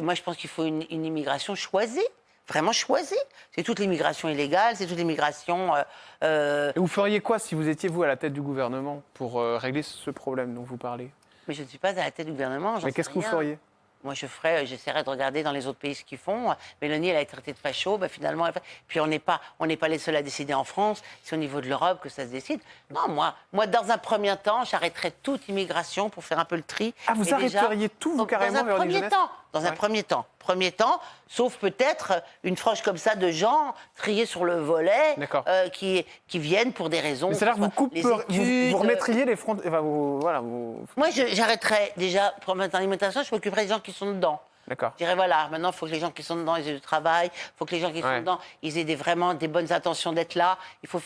moi, je pense qu'il faut une immigration choisie, vraiment choisie. C'est toute l'immigration illégale, c'est toute l'immigration... Et vous feriez quoi si vous étiez, vous, à la tête du gouvernement pour régler ce problème dont vous parlez? Mais je ne suis pas à la tête du gouvernement. j'en Mais sais qu'est-ce que vous rien. feriez? Moi, j'essaierai de regarder dans les autres pays ce qu'ils font. Mélanie, elle a été traitée de facho, finalement. Puis on n'est pas les seuls à décider en France. C'est au niveau de l'Europe que ça se décide. Non, moi, dans un premier temps, j'arrêterai toute immigration pour faire un peu le tri. Ah, vous Et déjà, arrêteriez tout, vous, carrément, Dans un Véronique premier Jeunesse? temps. Dans un Ouais. premier temps, sauf peut-être une frange comme ça de gens triés sur le volet D'accord. qui viennent pour des raisons. Mais c'est-à-dire que vous, les études, vous remettriez les fronts... Enfin, voilà, Moi, j'arrêterais déjà, pour mettre en alimentation, je m'occuperais des gens qui sont dedans. D'accord. Je dirais, voilà, maintenant, il faut que les gens qui sont dedans, ils aient du travail. Il faut que les gens qui sont Ouais. dedans, ils aient vraiment des bonnes intentions d'être là. Il faut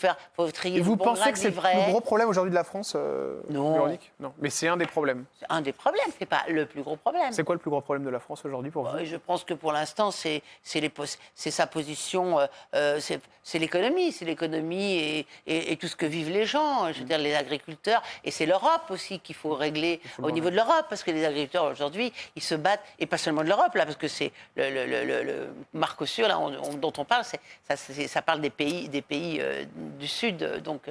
trier Et du vous bon pensez grain que de c'est le livret. plus gros problème aujourd'hui de la France, Non. Véronique? Non. Mais c'est un des problèmes. C'est un des problèmes, c'est pas le plus gros problème. C'est quoi le plus gros problème de la France aujourd'hui pour vous? Je pense que pour l'instant, c'est sa position, c'est l'économie et tout ce que vivent les gens. Je veux dire, les agriculteurs, et c'est l'Europe aussi qu'il faut régler au niveau de l'Europe, parce que les agriculteurs aujourd'hui, ils se battent, et pas seulement de l'Europe, là, parce que c'est le Mercosur, là, dont on parle, ça parle des pays du Sud, donc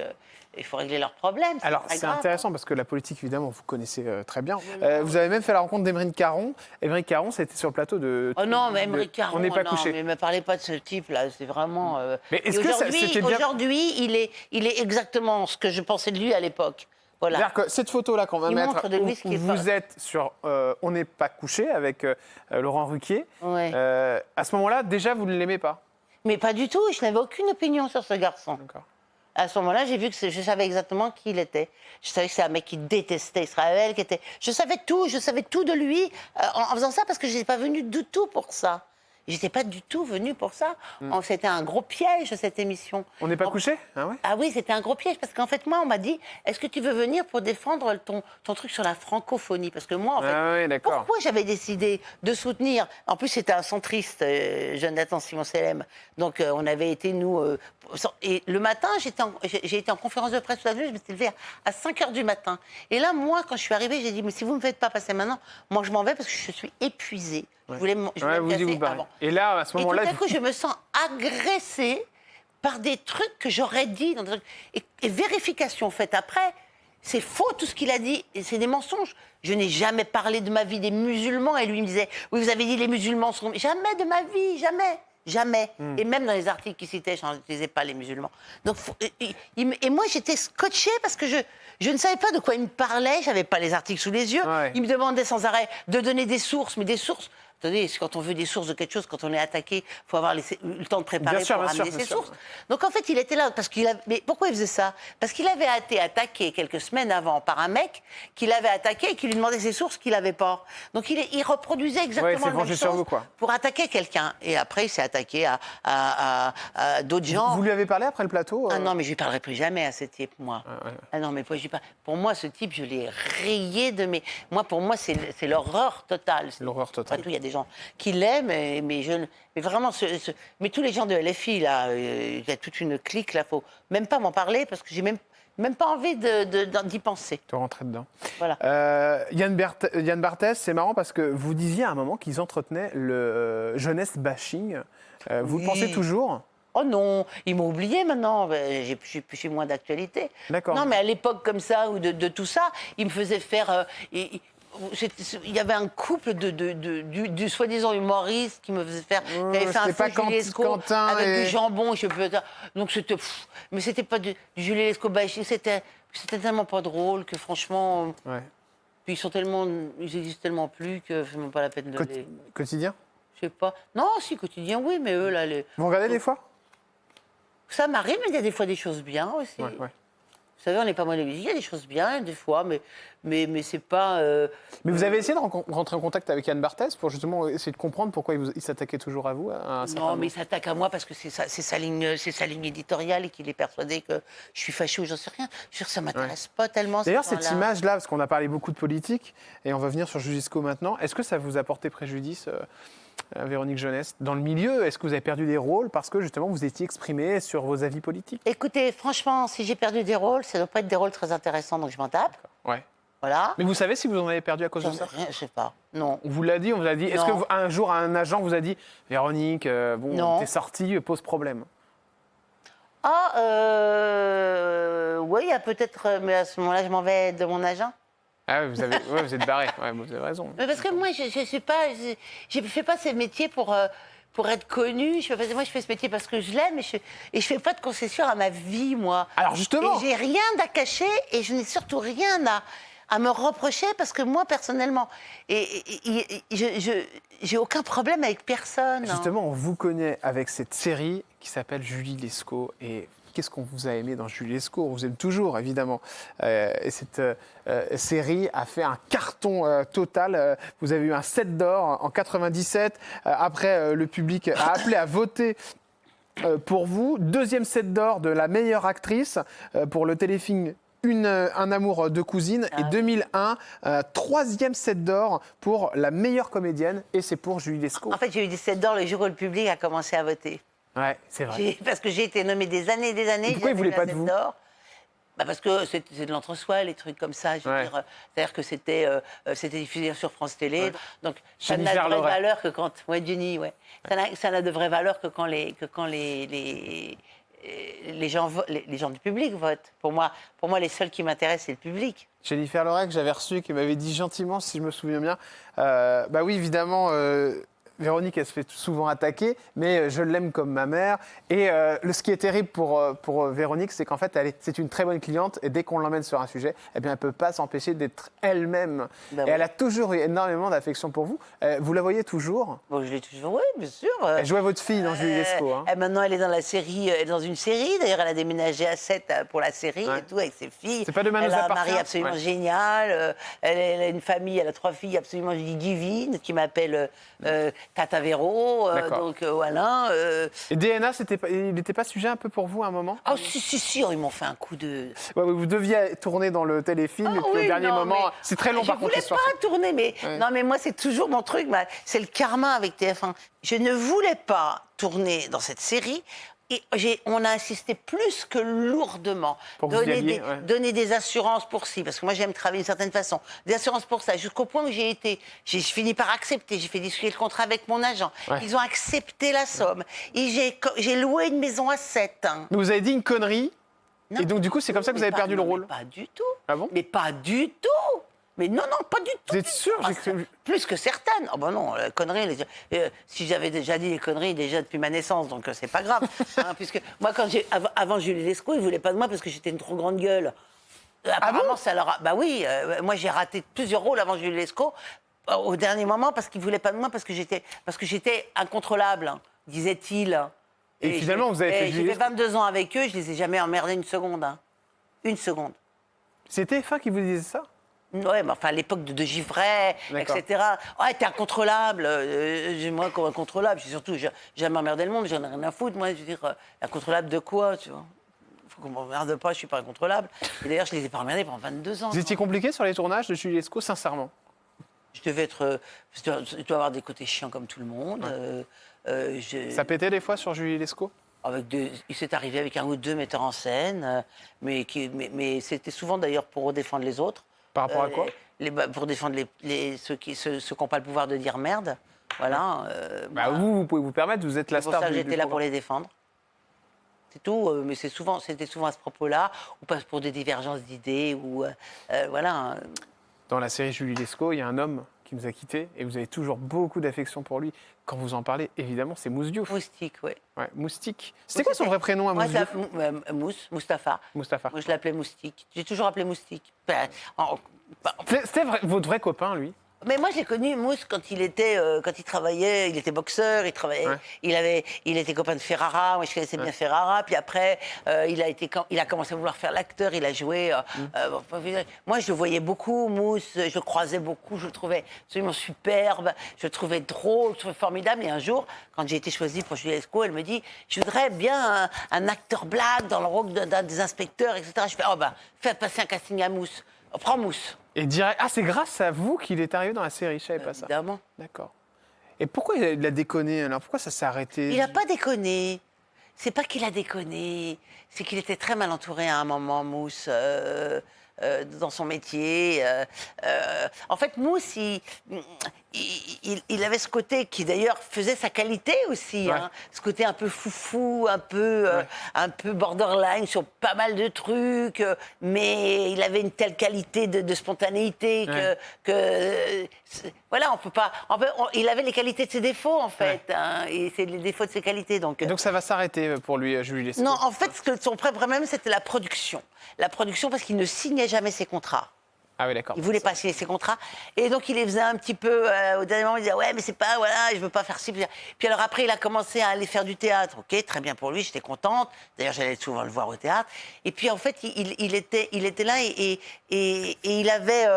il faut régler leurs problèmes. Alors, très c'est grave. intéressant parce que la politique, évidemment, vous connaissez très bien. Vous avez même fait la rencontre d'Émeric Caron. Émeric Caron, c'était sur le plateau de... Oh non, mais Émeric Caron, On n'est pas non, couché. mais ne me parlez pas de ce type-là, c'est vraiment... Mais est-ce Et que ça- c'était bien- Aujourd'hui, il est exactement ce que je pensais de lui à l'époque. Voilà. C'est-à-dire que cette photo-là qu'on va Il mettre, montre de lui ce qui où est vous êtes sur On n'est pas couché avec Laurent Ruquier, Ouais. à ce moment-là, déjà, vous ne l'aimez pas? Mais pas du tout, je n'avais aucune opinion sur ce garçon. D'accord. À ce moment-là, j'ai vu que je savais exactement qui il était. Je savais que c'est un mec qui détestait Israël, je savais tout de lui en faisant ça parce que je n'étais pas venue du tout pour ça. J'étais pas du tout venue pour ça. C'était un gros piège, cette émission. On n'est pas couché? Ah ouais? Ah oui, c'était un gros piège, parce qu'en fait, moi, on m'a dit, est-ce que tu veux venir pour défendre ton truc sur la francophonie? Parce que moi, en fait, Ah oui, d'accord. pourquoi j'avais décidé de soutenir... En plus, c'était un centriste, Jonathan Simon-Selem. Donc, on avait été, nous... et le matin, j'ai été en conférence de presse toute la nuit, je me suis levée à 5 h du matin. Et là, moi, quand je suis arrivée, j'ai dit, mais si vous ne me faites pas passer maintenant, moi, je m'en vais parce que je suis épuisée. Je voulais me Ouais, vous casser dites vous barrez. avant. Et là, à ce Et tout moment-là... à coup, je me sens agressée par des trucs que j'aurais dit. Et vérification faite après, c'est faux tout ce qu'il a dit, et c'est des mensonges. Je n'ai jamais parlé de ma vie des musulmans, et lui il me disait, oui, vous avez dit les musulmans sont... Jamais de ma vie, jamais. Jamais. Et même dans les articles qu'il citait, je n'utilisais pas les musulmans. Donc, et moi, j'étais scotchée parce que je ne savais pas de quoi il me parlait, je n'avais pas les articles sous les yeux. Ouais. Il me demandait sans arrêt de donner des sources, mais des sources... Attendez, quand on veut des sources de quelque chose, quand on est attaqué, il faut avoir eu le temps de préparer Bien sûr, pour bien sûr, amener bien ses sûr. sources. Donc en fait, il était là parce qu'il a... Mais pourquoi il faisait ça? Parce qu'il avait été attaqué quelques semaines avant par un mec qu'il avait attaqué et qui lui demandait ses sources qu'il n'avait pas. Donc il reproduisait Ouais, exactement c'est la même vengé sur chose vous, quoi. pour attaquer quelqu'un. Et après, il s'est attaqué à d'autres gens. Vous lui avez parlé après le plateau Ah non, mais je lui parlerai plus jamais à ce type, moi. Ah non, mais pour moi, ce type, je l'ai rayé de mes... Moi, pour moi, c'est l'horreur totale. L'horreur totale. Après tout, il y a des gens qui l'aiment, mais vraiment, mais tous les gens de LFI, là, il y a toute une clique, là, faut même pas m'en parler parce que j'ai même pas envie d'y penser. De rentrer dedans. Voilà. Yann Barthès, c'est marrant parce que vous disiez à un moment qu'ils entretenaient le jeunesse bashing. Vous le Oui. pensez toujours? Oh non, ils m'ont oublié maintenant, j'ai moins d'actualité. D'accord. Non, mais à l'époque comme ça, ou de tout ça, ils me faisaient faire... il y avait un couple du soi-disant humoriste qui me faisait faire... qui avait fait un c'était pas faux Julie Lescaut Quentin avec et- du jambon, je peux dire. Donc c'était... Mais c'était pas du Julie Lescaut bashing, c'était tellement pas drôle que franchement... Ouais. Puis ils existent tellement plus que c'est même pas la peine de les... Quotidien? Je sais pas. Non, si, quotidien, oui, mais eux, là... Vous regardez des fois? Ça m'arrive, mais il y a des fois des choses bien aussi. Ouais, ouais. Vous savez, on n'est pas mal il y a des choses bien, des fois, mais c'est pas... Mais vous avez essayé de rentrer en contact avec Yann Barthès pour justement essayer de comprendre pourquoi il s'attaquait toujours à vous à un certain Non, moment. mais il s'attaque à moi parce que c'est sa ligne éditoriale et qu'il est persuadé que je suis fâchée ou j'en sais rien. Je veux dire, ça m'intéresse pas tellement. D'ailleurs, ces cette gens-là. image-là, parce qu'on a parlé beaucoup de politique, et on va venir sur Julie Lescaut maintenant, est-ce que ça vous a porté préjudice, Véronique Jeunesse, dans le milieu? Est-ce que vous avez perdu des rôles parce que justement vous étiez exprimé sur vos avis politiques? Écoutez, franchement, si j'ai perdu des rôles, ça ne doit pas être des rôles très intéressants, donc je m'en tape. Ouais. Voilà. Mais vous savez si vous en avez perdu à cause de J'en ça? sais rien, je sais pas. Non. On vous l'a dit, on vous a dit. Est-ce Non. que un jour un agent vous a dit, Véronique, bon, Non. t'es sortie, pose problème? Ah, oui, il y a peut-être... Mais à ce moment-là, je m'en vais de mon agent. Ah, vous êtes barré. Ouais, vous avez raison. Mais parce que moi, je suis pas, je fais pas ce métier pour être connue. Moi, je fais ce métier parce que je l'aime et je fais pas de concession à ma vie, moi. Alors justement. Et j'ai rien à cacher et je n'ai surtout rien à me reprocher parce que moi, personnellement, j'ai aucun problème avec personne. Justement, on vous connaît avec cette série qui s'appelle Julie Lescaut. Et qu'est-ce qu'on vous a aimé dans Julie Lescaut? On vous aime toujours, évidemment. Et cette série a fait un carton total. Vous avez eu un 7 d'or en 97. Après, le public a appelé à voter pour vous. Deuxième 7 d'or de la meilleure actrice pour le téléfilm Un amour de cousine. Et 2001, troisième 7 d'or pour la meilleure comédienne. Et c'est pour Julie Lescaut. En fait, j'ai eu des 7 d'or le jour où le public a commencé à voter. Ouais, c'est vrai. Parce que j'ai été nommée des années et des années. Et pourquoi ils j'avais voulaient pas la de vous? Zèbre d'or. Bah parce que c'est de l'entre-soi, les trucs comme ça. Je veux Ouais. dire, c'est-à-dire que c'était diffusé sur France Télé. Ouais. Donc, ça n'a Jennifer de vraie Loret. valeur que quand... Ouais, Jenny, ouais. Ça n'a de vraie valeur que quand les gens du public votent. Pour moi, les seuls qui m'intéressent, c'est le public. Jennifer Loret, que j'avais reçue, qui m'avait dit gentiment, si je me souviens bien, bah oui, évidemment, Véronique, elle se fait souvent attaquer, mais je l'aime comme ma mère. Et ce qui est terrible pour Véronique, c'est qu'en fait, c'est une très bonne cliente, et dès qu'on l'emmène sur un sujet, eh bien, elle ne peut pas s'empêcher d'être elle-même. Ben et oui. elle a toujours eu énormément d'affection pour vous. Vous la voyez toujours? Bon, je l'ai toujours... Oui, bien sûr. Elle jouait votre fille dans Julie Lescaut. Hein. Maintenant, elle est dans la série, elle est dans une série. D'ailleurs, elle a déménagé à 7 pour la série Ouais. et tout, avec ses filles. C'est pas Demain nous Elle a un appartient. mari absolument Ouais. génial. Elle a une famille, elle a 3 filles absolument divines qui m'appellent Tata Véro. D'accord. Donc, voilà. Et DNA, il n'était pas sujet un peu pour vous à un moment? Oh, si, ils m'ont fait un coup de... Ouais, vous deviez tourner dans le téléfilm, et puis au dernier moment, c'est très long par contre Je l'histoire. voulais pas tourner, mais Ouais. non, mais moi c'est toujours mon truc. C'est le karma avec TF1. Je ne voulais pas tourner dans cette série. on a insisté plus que lourdement. Pour que vous y alliez, Donner des assurances pour ci, parce que moi j'aime travailler d'une certaine façon. Des assurances pour ça, jusqu'au point où j'ai fini par accepter. J'ai fait discuter le contrat avec mon agent. Ouais. Ils ont accepté la somme. Et j'ai loué une maison à 7. Mais vous avez dit une connerie. Non. Et donc, du coup, c'est comme ça que vous avez perdu le rôle. Mais pas du tout. Ah bon? Mais pas du tout. Mais non, pas du tout. Vous êtes sûr? Plus que certaines. Oh ben non, la connerie. Si j'avais déjà dit les conneries déjà depuis ma naissance, donc c'est pas grave. Hein, puisque moi, avant Julie Lescaut, ils voulaient pas de moi parce que j'étais une trop grande gueule. Apparemment, ça leur a... Bah oui, moi j'ai raté plusieurs rôles avant Julie Lescaut au dernier moment parce qu'ils voulaient pas de moi parce que j'étais incontrôlable, hein, disait-il. Et finalement, vous avez fait Julie J'ai fait Lescaut. 22 ans avec eux, je les ai jamais emmerdés une seconde. Hein. Une seconde. C'est TF1 qui vous disait ça? Ouais, mais enfin, à l'époque de Givray, D'accord. etc. Ouais, t'es incontrôlable. Moi, comme incontrôlable, surtout, j'ai jamais emmerdé le monde, j'en ai rien à foutre. Moi, je veux dire, incontrôlable de quoi, tu vois? Faut qu'on m'emmerde pas, je suis pas incontrôlable. Et d'ailleurs, je les ai pas emmerdés pendant 22 ans. Vous étiez compliqué sur les tournages de Julie Lescaut, sincèrement? Je devais être... je dois avoir des côtés chiants comme tout le monde. Ça pétait des fois sur Julie Lescaut? Il s'est arrivé avec un ou deux metteurs en scène, mais c'était souvent d'ailleurs pour défendre les autres. Par rapport à quoi? Pour défendre ceux qui n'ont pas le pouvoir de dire merde. Voilà. Bah, vous pouvez vous permettre, vous êtes la C'est pour star ça que du j'étais là pour programme. les défendre. C'est tout, mais c'était souvent à ce propos-là, ou pas pour des divergences d'idées, ou voilà. Dans la série Julie Lescaut, il y a un homme qui nous a quittés et vous avez toujours beaucoup d'affection pour lui. Quand vous en parlez, évidemment, c'est Mousse Diouf. Moustique, oui. Ouais, Moustique. C'était quoi son vrai prénom à Moi, Mousse Diouf? Mustapha. Mustapha. Moi, je l'appelais Moustique. J'ai toujours appelé Moustique. C'était votre vrai copain, lui? Mais moi, j'ai connu Mousse quand il travaillait, il était boxeur, il travaillait, Ouais. il était copain de Ferrara, moi je connaissais bien Ferrara, puis après, il a commencé à vouloir faire l'acteur, il a joué, moi je le voyais beaucoup, Mousse, je le croisais beaucoup, je le trouvais absolument superbe, je le trouvais drôle, je le trouvais formidable, et un jour, quand j'ai été choisie pour Julie Lescaut, elle me dit, je voudrais bien un acteur blague dans le rôle d'un des inspecteurs, etc. Je fais, oh ben, fais passer un casting à Mousse, prends Mousse. Et direct, ah, c'est grâce à vous qu'il est arrivé dans la série, je savais pas ça. Évidemment. D'accord. Et pourquoi il a déconné alors? Pourquoi ça s'est arrêté? Il n'a pas déconné. C'est pas qu'il a déconné, c'est qu'il était très mal entouré à un moment, Mousse, dans son métier. En fait, Mousse, il avait ce côté qui d'ailleurs faisait sa qualité aussi, Ouais. hein. Ce côté un peu foufou, un peu borderline sur pas mal de trucs, mais il avait une telle qualité de spontanéité voilà, on peut pas. Il avait les qualités de ses défauts en fait, hein, et c'est les défauts de ses qualités. Donc Donc ça va s'arrêter pour lui, Julie Lescaut? non, en fait, son vrai problème, c'était la production. La production, parce qu'il ne signait jamais ses contrats. Ah oui, d'accord. Il voulait pas signer ses contrats. Et donc, il les faisait un petit peu, au dernier moment, il disait, ouais, mais c'est pas, voilà, je veux pas faire ci. Puis alors après, il a commencé à aller faire du théâtre. Ok, très bien pour lui, j'étais contente. D'ailleurs, j'allais souvent le voir au théâtre. Et puis, en fait, il était là et il avait,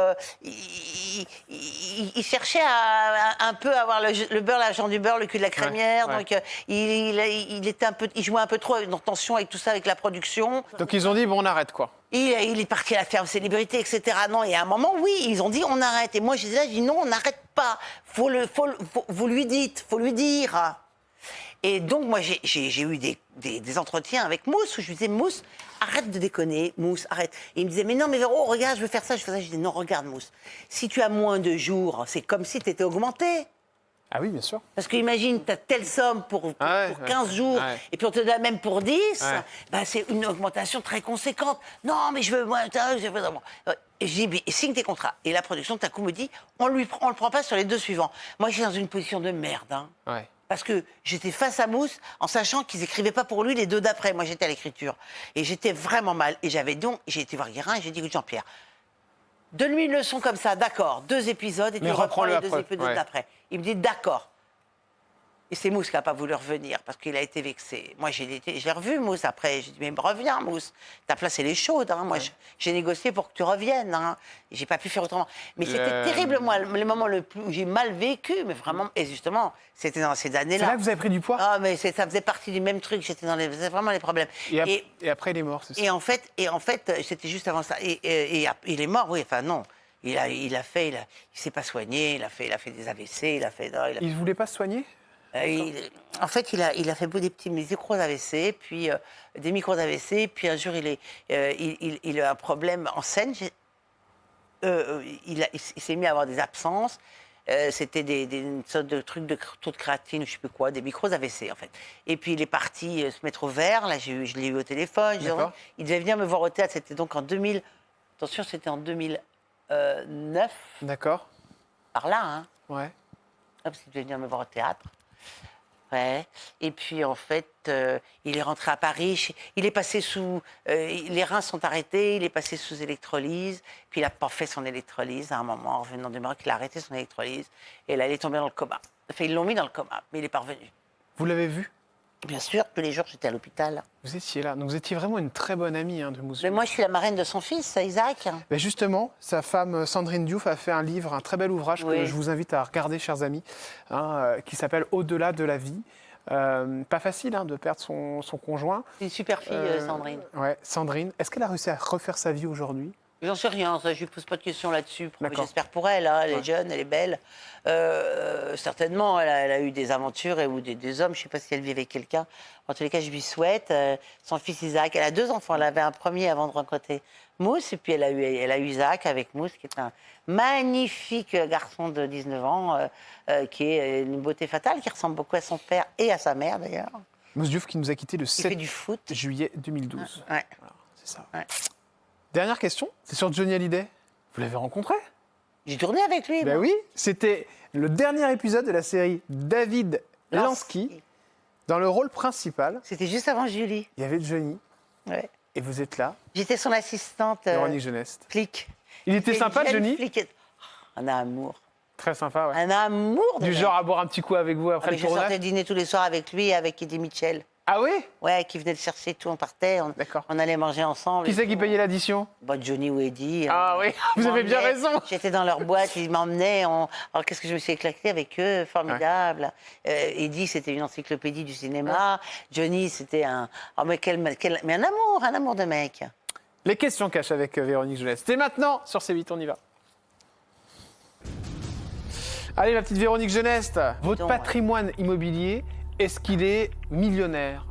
il cherchait à un peu avoir le beurre, l'argent du beurre, le cul de la crémière. Ouais. Donc, il était un peu, il jouait un peu trop en tension avec tout ça, avec la production. Donc ils ont dit, bon, on arrête, quoi. Il est parti à la ferme célébrité, etc. Non, et à un moment, oui, ils ont dit on arrête. Et moi, j'étais là, j'ai dit non, on n'arrête pas. Vous lui dites, faut lui dire. Et donc, moi, j'ai eu des entretiens avec Mousse où je lui disais, Mousse, arrête de déconner, Mousse, arrête. Et il me disait, mais non, mais Véro, regarde, je veux faire ça, je fais ça. Je disais, non, regarde, Mousse, si tu as moins de jours, c'est comme si tu étais augmenté. Ah oui, bien sûr. Parce que imagine, tu as telle somme pour 15 jours, ouais. et puis on te donne même pour 10, Ouais. bah, c'est une augmentation très conséquente. Non, mais je veux moins. Et je dis, mais signe tes contrats. Et la production, tout à coup, me dit, on le prend pas sur les deux suivants. Moi, j'étais dans une position de merde. Hein. Ouais. Parce que j'étais face à Mousse en sachant qu'ils écrivaient pas pour lui les deux d'après. Moi, j'étais à l'écriture. Et j'étais vraiment mal. Et j'ai été voir Guérin et j'ai dit, écoute, Jean-Pierre, donne-lui une leçon comme ça, d'accord, 2 épisodes et tu reprends les 2 épisodes d'après. Il me dit d'accord. Et c'est Mousse qui n'a pas voulu revenir parce qu'il a été vexé. Moi, je l'ai revu, Mousse, après. J'ai dit, mais reviens, Mousse. Ta place, elle est chaude. Hein. Moi, j'ai négocié pour que tu reviennes. Hein. Et j'ai pas pu faire autrement. Mais c'était terrible, moi, le moment le plus où j'ai mal vécu. Mais vraiment, et justement, c'était dans ces années-là. C'est là que vous avez pris du poids? Ah, mais ça faisait partie du même truc. C'était vraiment les problèmes. Et après, il est mort, c'est ça? Et en fait, c'était juste avant ça. Et il est mort, oui, enfin non. Il s'est pas soigné, il a fait des AVC, Il ne voulait pas se soigner? En fait, il a fait des petits micros d'AVC, puis des micros d'AVC, puis un jour, il a un problème en scène. Il s'est mis à avoir des absences. C'était une sorte de truc de taux de créatine, je ne sais plus quoi, des micros AVC, en fait. Et puis, il est parti se mettre au vert. Là, je l'ai eu au téléphone. Il devait venir me voir au théâtre. C'était donc en 2000. Attention, c'était en 2009. D'accord. Par là, hein. Ouais. Parce qu'il devait venir me voir au théâtre. Ouais. Et puis, en fait, il est rentré à Paris. Il est passé sous... les reins sont arrêtés. Il est passé sous électrolyse. Puis, il n'a pas fait son électrolyse. À un moment, en revenant du Maroc, il a arrêté son électrolyse. Et là, il est tombé dans le coma. Enfin, ils l'ont mis dans le coma, mais il n'est pas revenu. Vous l'avez vu? Bien sûr, tous les jours, j'étais à l'hôpital. Vous étiez là. Donc, vous étiez vraiment une très bonne amie de Mousse Mais Diouf. moi, je suis la marraine de son fils, Isaac. Ben justement, sa femme Sandrine Diouf a fait un livre, un très bel ouvrage que Oui. je vous invite à regarder, chers amis, qui s'appelle Au-delà de la vie. Pas facile de perdre son conjoint. C'est une super fille, Sandrine. Ouais, Sandrine. Est-ce qu'elle a réussi à refaire sa vie aujourd'hui? J'en sais rien, ça, je lui pose pas de questions là-dessus. D'accord. J'espère pour elle, elle est jeune, elle est belle. Certainement, elle a eu des aventures ou des hommes, je ne sais pas si elle vit avec quelqu'un. En tous les cas, je lui souhaite. Son fils Isaac, elle a 2 enfants, elle avait un premier avant de rencontrer Mousse, et puis elle a eu Isaac avec Mousse, qui est un magnifique garçon de 19 ans, qui est une beauté fatale, qui ressemble beaucoup à son père et à sa mère d'ailleurs. Mousse Diouf qui nous a quittés le Il 7 fait du foot. juillet 2012. Ouais. Voilà, c'est ça. Ouais. Dernière question, c'est sur Johnny Hallyday. Vous l'avez rencontré? J'ai tourné avec lui. Ben moi. oui, c'était le dernier épisode de la série David Lansky. Dans le rôle principal, C'était juste avant Julie. il y avait Johnny, Ouais. et vous êtes là, J'étais son assistante Véronique Jeuneste. flic. Il était Une sympa, jeune Johnny? flic. Un amour. Très sympa, ouais. Un amour de Du mec. genre à boire un petit coup avec vous Ah, après mais le je sortais tournage? dîner tous les soirs avec lui et avec Eddie Mitchell. Ah oui? Ouais, qui venait le chercher, tout, on partait, D'accord. on allait manger ensemble. Qui et c'est tout. qui payait l'addition? Bah, Johnny ou Eddie. Ah oui, ils vous avez bien m'emmenaient. raison. J'étais dans leur boîte, ils m'emmenaient. Alors qu'est-ce que je me suis éclatée avec eux, formidable. Eddie, c'était une encyclopédie du cinéma. Johnny, c'était un... Oh, mais mais un amour de mec. Les questions cash avec Véronique Jeunesse. C'est maintenant sur C8, on y va. Allez, ma petite Véronique Jeunesse, votre Donc, patrimoine immobilier, est-ce qu'il est millionnaire?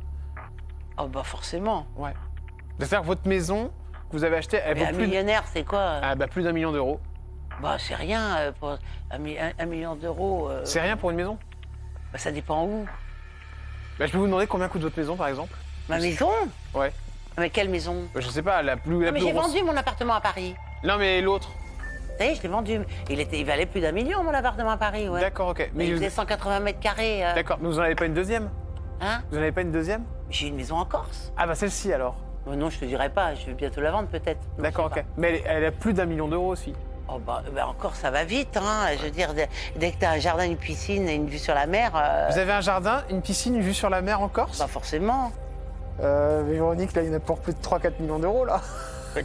Oh, bah forcément. Ouais. C'est-à-dire que votre maison que vous avez achetée, elle Mais vaut un plus, millionnaire, c'est quoi plus d'1 million d'euros. Bah, c'est rien. Pour un million d'euros, C'est rien pour une maison? bah, ça dépend où. Je peux vous demander combien coûte votre maison, par exemple? Ma maison Ouais. Mais quelle maison Je sais pas, la plus Non, mais j'ai grosse. vendu mon appartement à Paris. Non, mais l'autre. Vous savez, je l'ai vendu. Il valait plus d'1 million, mon appartement à Paris, ouais. D'accord, ok. Mais il vous... faisait 180 mètres carrés. D'accord, mais vous n'en avez pas une deuxième? Hein Vous n'en avez pas une deuxième? J'ai une maison en Corse. Ah bah celle-ci alors. Non, je te dirais pas. Je vais bientôt la vendre, peut-être. Non, D'accord, je sais ok. Mais elle a plus d'1 million d'euros aussi. pas. Oh, bah, en Corse, ça va vite, hein. Je veux dire, dès que tu as un jardin, une piscine et une vue sur la mer, Vous avez un jardin, une piscine, une vue sur la mer en Corse? pas forcément. Mais Véronique, là, il y en a pour plus de 3-4 millions d'euros, là.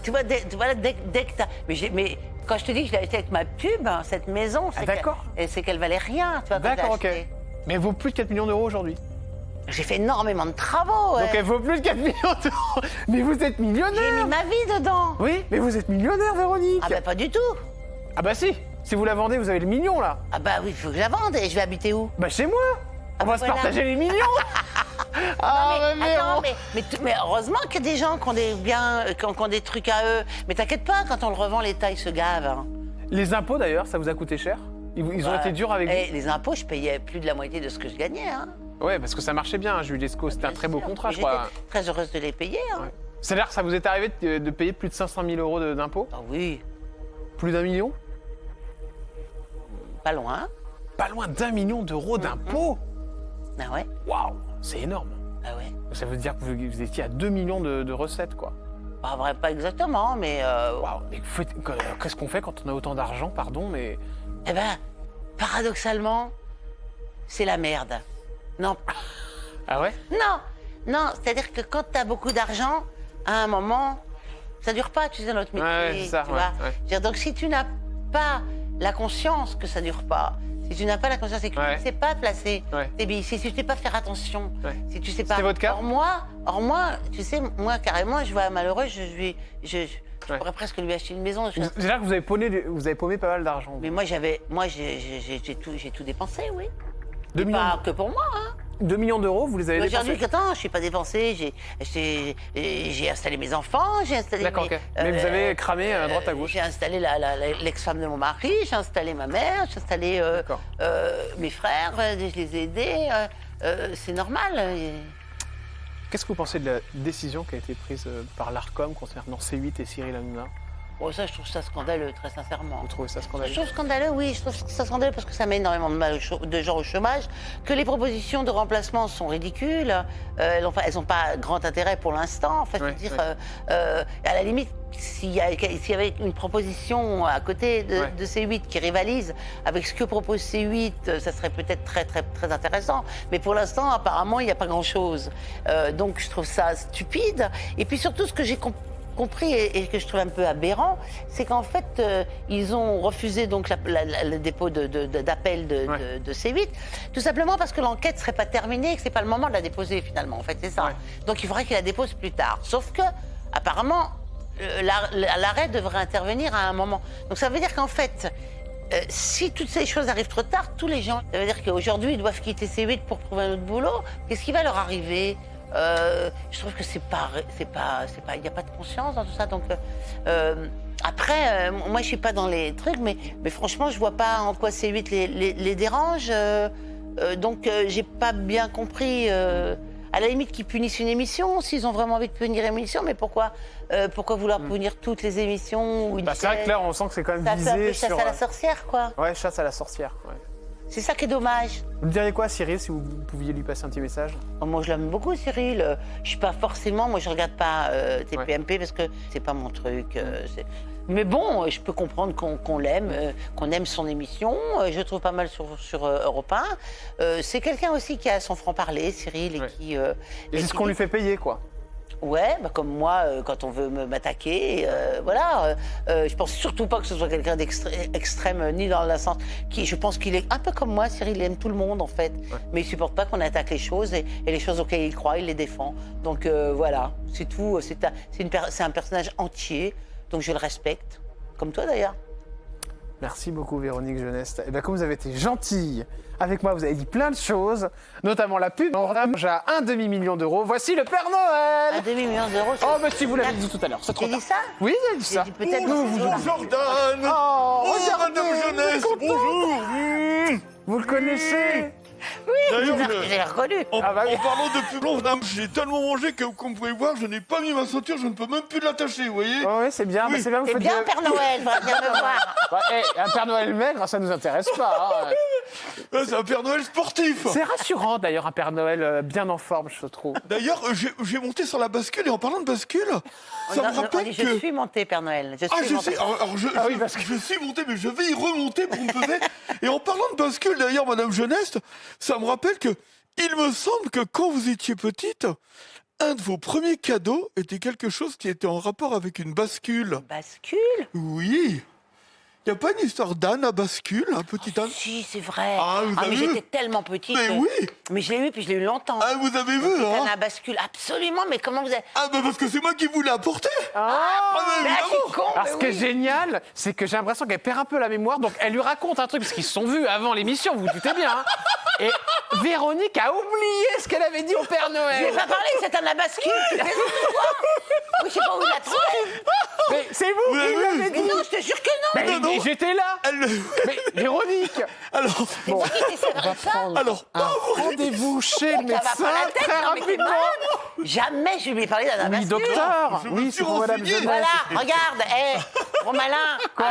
Tu vois, dès que tu as... Mais quand je te dis que je l'ai acheté avec ma pub, hein, cette maison, c'est d'accord. c'est qu'elle valait rien, tu vois, quand je l'ai D'accord, ok. achetée. Mais elle vaut plus de 4 millions d'euros aujourd'hui. J'ai fait énormément de travaux, ouais. Donc elle vaut plus de 4 millions d'euros. Mais vous êtes J'ai mis millionnaire. ma vie dedans. Oui, mais vous êtes millionnaire, Véronique. Ah bah pas du tout. Ah bah si. Si vous la vendez, vous avez le million, là. Ah bah oui, il faut que je la vende et je vais habiter où? Bah chez moi. On va bah se voilà. partager les millions. Attends, mais heureusement qu'il y a des gens qui ont des biens, qui ont des trucs à eux. Mais t'inquiète pas, quand on le revend, l'État, il se gave. Hein. Les impôts, d'ailleurs, ça vous a coûté cher? Ils ont été durs avec vous? Les impôts, je payais plus de la moitié de ce que je gagnais. Hein. Ouais, parce que ça marchait bien, hein, Jules Lescaut. C'était un Bien très beau sûr. contrat, Mais je crois. J'étais très heureuse de les payer. Hein. Ouais. C'est-à-dire que ça vous est arrivé de payer plus de 500 000 euros d'impôts? Ah oui, Plus d'1 million? pas loin. Pas loin d'1 million d'euros d'impôts? Ah ouais, Waouh, c'est énorme. ah ouais. Ça veut dire que vous étiez à 2 millions de recettes, quoi. Pas vrai, pas exactement, mais... Waouh, mais qu'est-ce qu'on fait quand on a autant d'argent, pardon, mais... Eh ben, paradoxalement, c'est la merde. Non, Ah ouais? non, c'est-à-dire que quand t'as beaucoup d'argent, à un moment, ça dure pas, tu sais, notre métier, Ouais, c'est ça, tu ouais, vois. ouais. Je veux dire, donc si tu n'as pas la conscience que ça dure pas, si tu n'as pas la conscience et que Ouais. tu ne sais pas placer Ouais. tes billes, si tu ne sais pas faire attention, Ouais. si tu sais pas... C'était votre cas? Or moi, tu sais, moi, carrément, je vois un malheureux, je Ouais. pourrais presque lui acheter une maison. C'est là que vous avez paumé pas mal d'argent. Mais moi, j'ai tout dépensé, oui. 2 millions, Pas que pour moi, hein. 2 millions d'euros, vous les avez Aujourd'hui, dépensés? attends, je suis pas dépensée, j'ai installé mes enfants, j'ai installé D'accord, ok. Mais vous avez cramé à droite à gauche. J'ai installé l'ex-femme de mon mari, j'ai installé ma mère, j'ai installé D'accord. mes frères, je les ai aidés. C'est normal. Qu'est-ce que vous pensez de la décision qui a été prise par l'ARCOM concernant C8 et Cyril Hanouna? Bon, ça, je trouve ça scandaleux, très sincèrement. Vous trouvez ça Je scandaleux? trouve scandaleux, oui, je trouve ça scandaleux parce que ça met énormément de gens au chômage, que les propositions de remplacement sont ridicules, elles n'ont pas grand intérêt pour l'instant. En fait, Ouais, je veux dire, ouais. à la limite, s'il y avait une proposition à côté Ouais. de C8 qui rivalise avec ce que propose C8, ça serait peut-être très, très, très intéressant. Mais pour l'instant, apparemment, il n'y a pas grand-chose. Donc, je trouve ça stupide. Et puis surtout, ce que j'ai compris et que je trouve un peu aberrant, c'est qu'en fait, ils ont refusé donc le dépôt d'appel Ouais. de C8, tout simplement parce que l'enquête ne serait pas terminée et que ce n'est pas le moment de la déposer finalement. En fait, c'est ça. Ouais. Donc il faudrait qu'ils la déposent plus tard. Sauf que, apparemment, l'arrêt devrait intervenir à un moment. Donc ça veut dire qu'en fait, si toutes ces choses arrivent trop tard, tous les gens, ça veut dire qu'aujourd'hui, ils doivent quitter C8 pour trouver un autre boulot. Qu'est-ce qui va leur arriver? Je trouve que il n'y a pas de conscience dans tout ça. Donc après, moi je suis pas dans les trucs, mais franchement je vois pas en quoi C8 les dérange. Donc j'ai pas bien compris. À la limite qu'ils punissent une émission, s'ils ont vraiment envie de punir une émission, mais pourquoi vouloir punir toutes les émissions ou une Bah, c'est vrai que là, on sent que c'est quand même ça fait un peu visé chasse sur... à la sorcière, quoi. Ouais, chasse à la sorcière. Ouais. C'est ça qui est dommage. Vous me diriez quoi, Cyril, si vous pouviez lui passer un petit message? Moi, je l'aime beaucoup, Cyril. Je suis pas forcément, moi, je regarde pas TPMP parce que c'est pas mon truc. Mais bon, je peux comprendre qu'on l'aime, qu'on aime son émission. Je le trouve pas mal sur Europe 1. C'est quelqu'un aussi qui a son franc-parler, Cyril, et Ouais. qui. Et c'est ce qu'on lui fait payer, quoi. Ouais, bah comme moi, quand on veut m'attaquer, voilà. Je pense surtout pas que ce soit quelqu'un d'extrême, ni dans le sens je pense qu'il est un peu comme moi, Cyril, il aime tout le monde en fait, mais il supporte pas qu'on attaque les choses et les choses auxquelles il croit, il les défend. Donc voilà, c'est tout. C'est un personnage entier, donc je le respecte, comme toi d'ailleurs. Merci beaucoup, Véronique Jeunesse. Et bien, comme vous avez été gentille avec moi, vous avez dit plein de choses, notamment la pub. On ramène à 1 demi-million d'euros. Voici le Père Noël. 1,5 million d'euros. Oh, mais si vous l'avez dit tout à l'heure, c'est trop J'ai tard. dit ça? Oui, j'ai dit ça. J'ai dit peut-être. Bonjour Jordan. Oh, Oh, regardez, Madame Jeunesse, il est content. bonjour. Vous le connaissez? D'ailleurs, J'ai reconnu. Ah bah oui. en parlant de plus long, madame, j'ai tellement mangé que, comme vous pouvez voir, je n'ai pas mis ma ceinture, je ne peux même plus l'attacher, vous voyez. Oh, oui, c'est bien, Oui. bah, c'est bien, vous C'est faites bien, de- Père Noël, va venir me voir. Bah, un Père Noël maigre, ça nous intéresse pas. hein. C'est un Père Noël sportif. C'est rassurant, d'ailleurs, un Père Noël bien en forme, je trouve. D'ailleurs, j'ai monté sur la bascule, et en parlant de bascule, ça me On rappelle dit, que... je suis monté, Père Noël. Je Ah, suis je monté. sais, alors Ah oui, parce que- je suis monté, mais je vais y remonter pour me peser. Et en parlant de bascule, d'ailleurs, Madame Jeunesse, ça me rappelle que, il me semble que quand vous étiez petite, un de vos premiers cadeaux était quelque chose qui était en rapport avec une bascule. Bascule? Oui. Il n'y a pas une histoire d'âne à bascule, un petit âne? Si, c'est vrai. Ah, vous avez mais vu? j'étais tellement petite. Mais que- oui. Mais je l'ai eu, puis je l'ai eu longtemps. Ah, vous avez vu, Ça hein? n'a bascule. Absolument, mais comment vous avez... Ah, bah parce que c'est moi qui vous l'ai apporté. Ah, mais Mais ah, je évidemment. suis con, alors, mais ce qui est oui. génial, c'est que j'ai l'impression qu'elle perd un peu la mémoire, donc elle lui raconte un truc, parce qu'ils se sont vus avant l'émission, vous vous doutez bien. hein. Et Véronique a oublié ce qu'elle avait dit au Père Je lui ai Noël. pas parlé, c'est un bascule. Tu fais quoi? Oui, je sais pas où il a trouvé. Mais c'est vous Vous qui l'avez l'avez Mais dit. non, je te jure que non. Mais, non. j'étais là. Mais Véronique, Alors, C'est moi qui t'ai servi ça. alors, un rendez-vous chez le Ça va médecin pas la tête, très non, mais t'es rapidement. malade. Jamais je lui ai parlé d'un Oui, bascule. docteur. Je me Oui, suis c'est pour Madame renseigné. Jeunesse. Voilà, regarde, trop malin. Quoi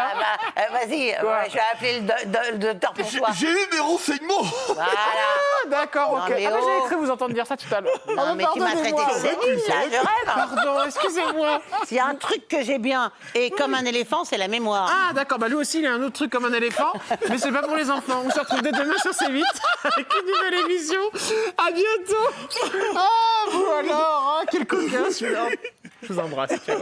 Vas-y, Quoi je vais appeler le docteur pour toi. j'ai eu mes renseignements. Voilà. Ah, d'accord, Non, ok. mais Ah, bah, oh. j'avais cru vous entendre dire ça tout à l'heure. Non, Oh, mais tu m'as traité pardonnez-moi. de sénile, là, je rêve. Pardon, excusez-moi. S'il y a un truc que j'ai bien, et comme un éléphant, c'est la mémoire. Ah, d'accord, bah lui aussi, il a un autre truc comme un éléphant, mais c'est pas pour les enfants. On se retrouve dès demain sur C8 avec une nouvelle émission. À bientôt. Ah, vous alors, hein, quel coquin celui-là. Je vous embrasse, ciao.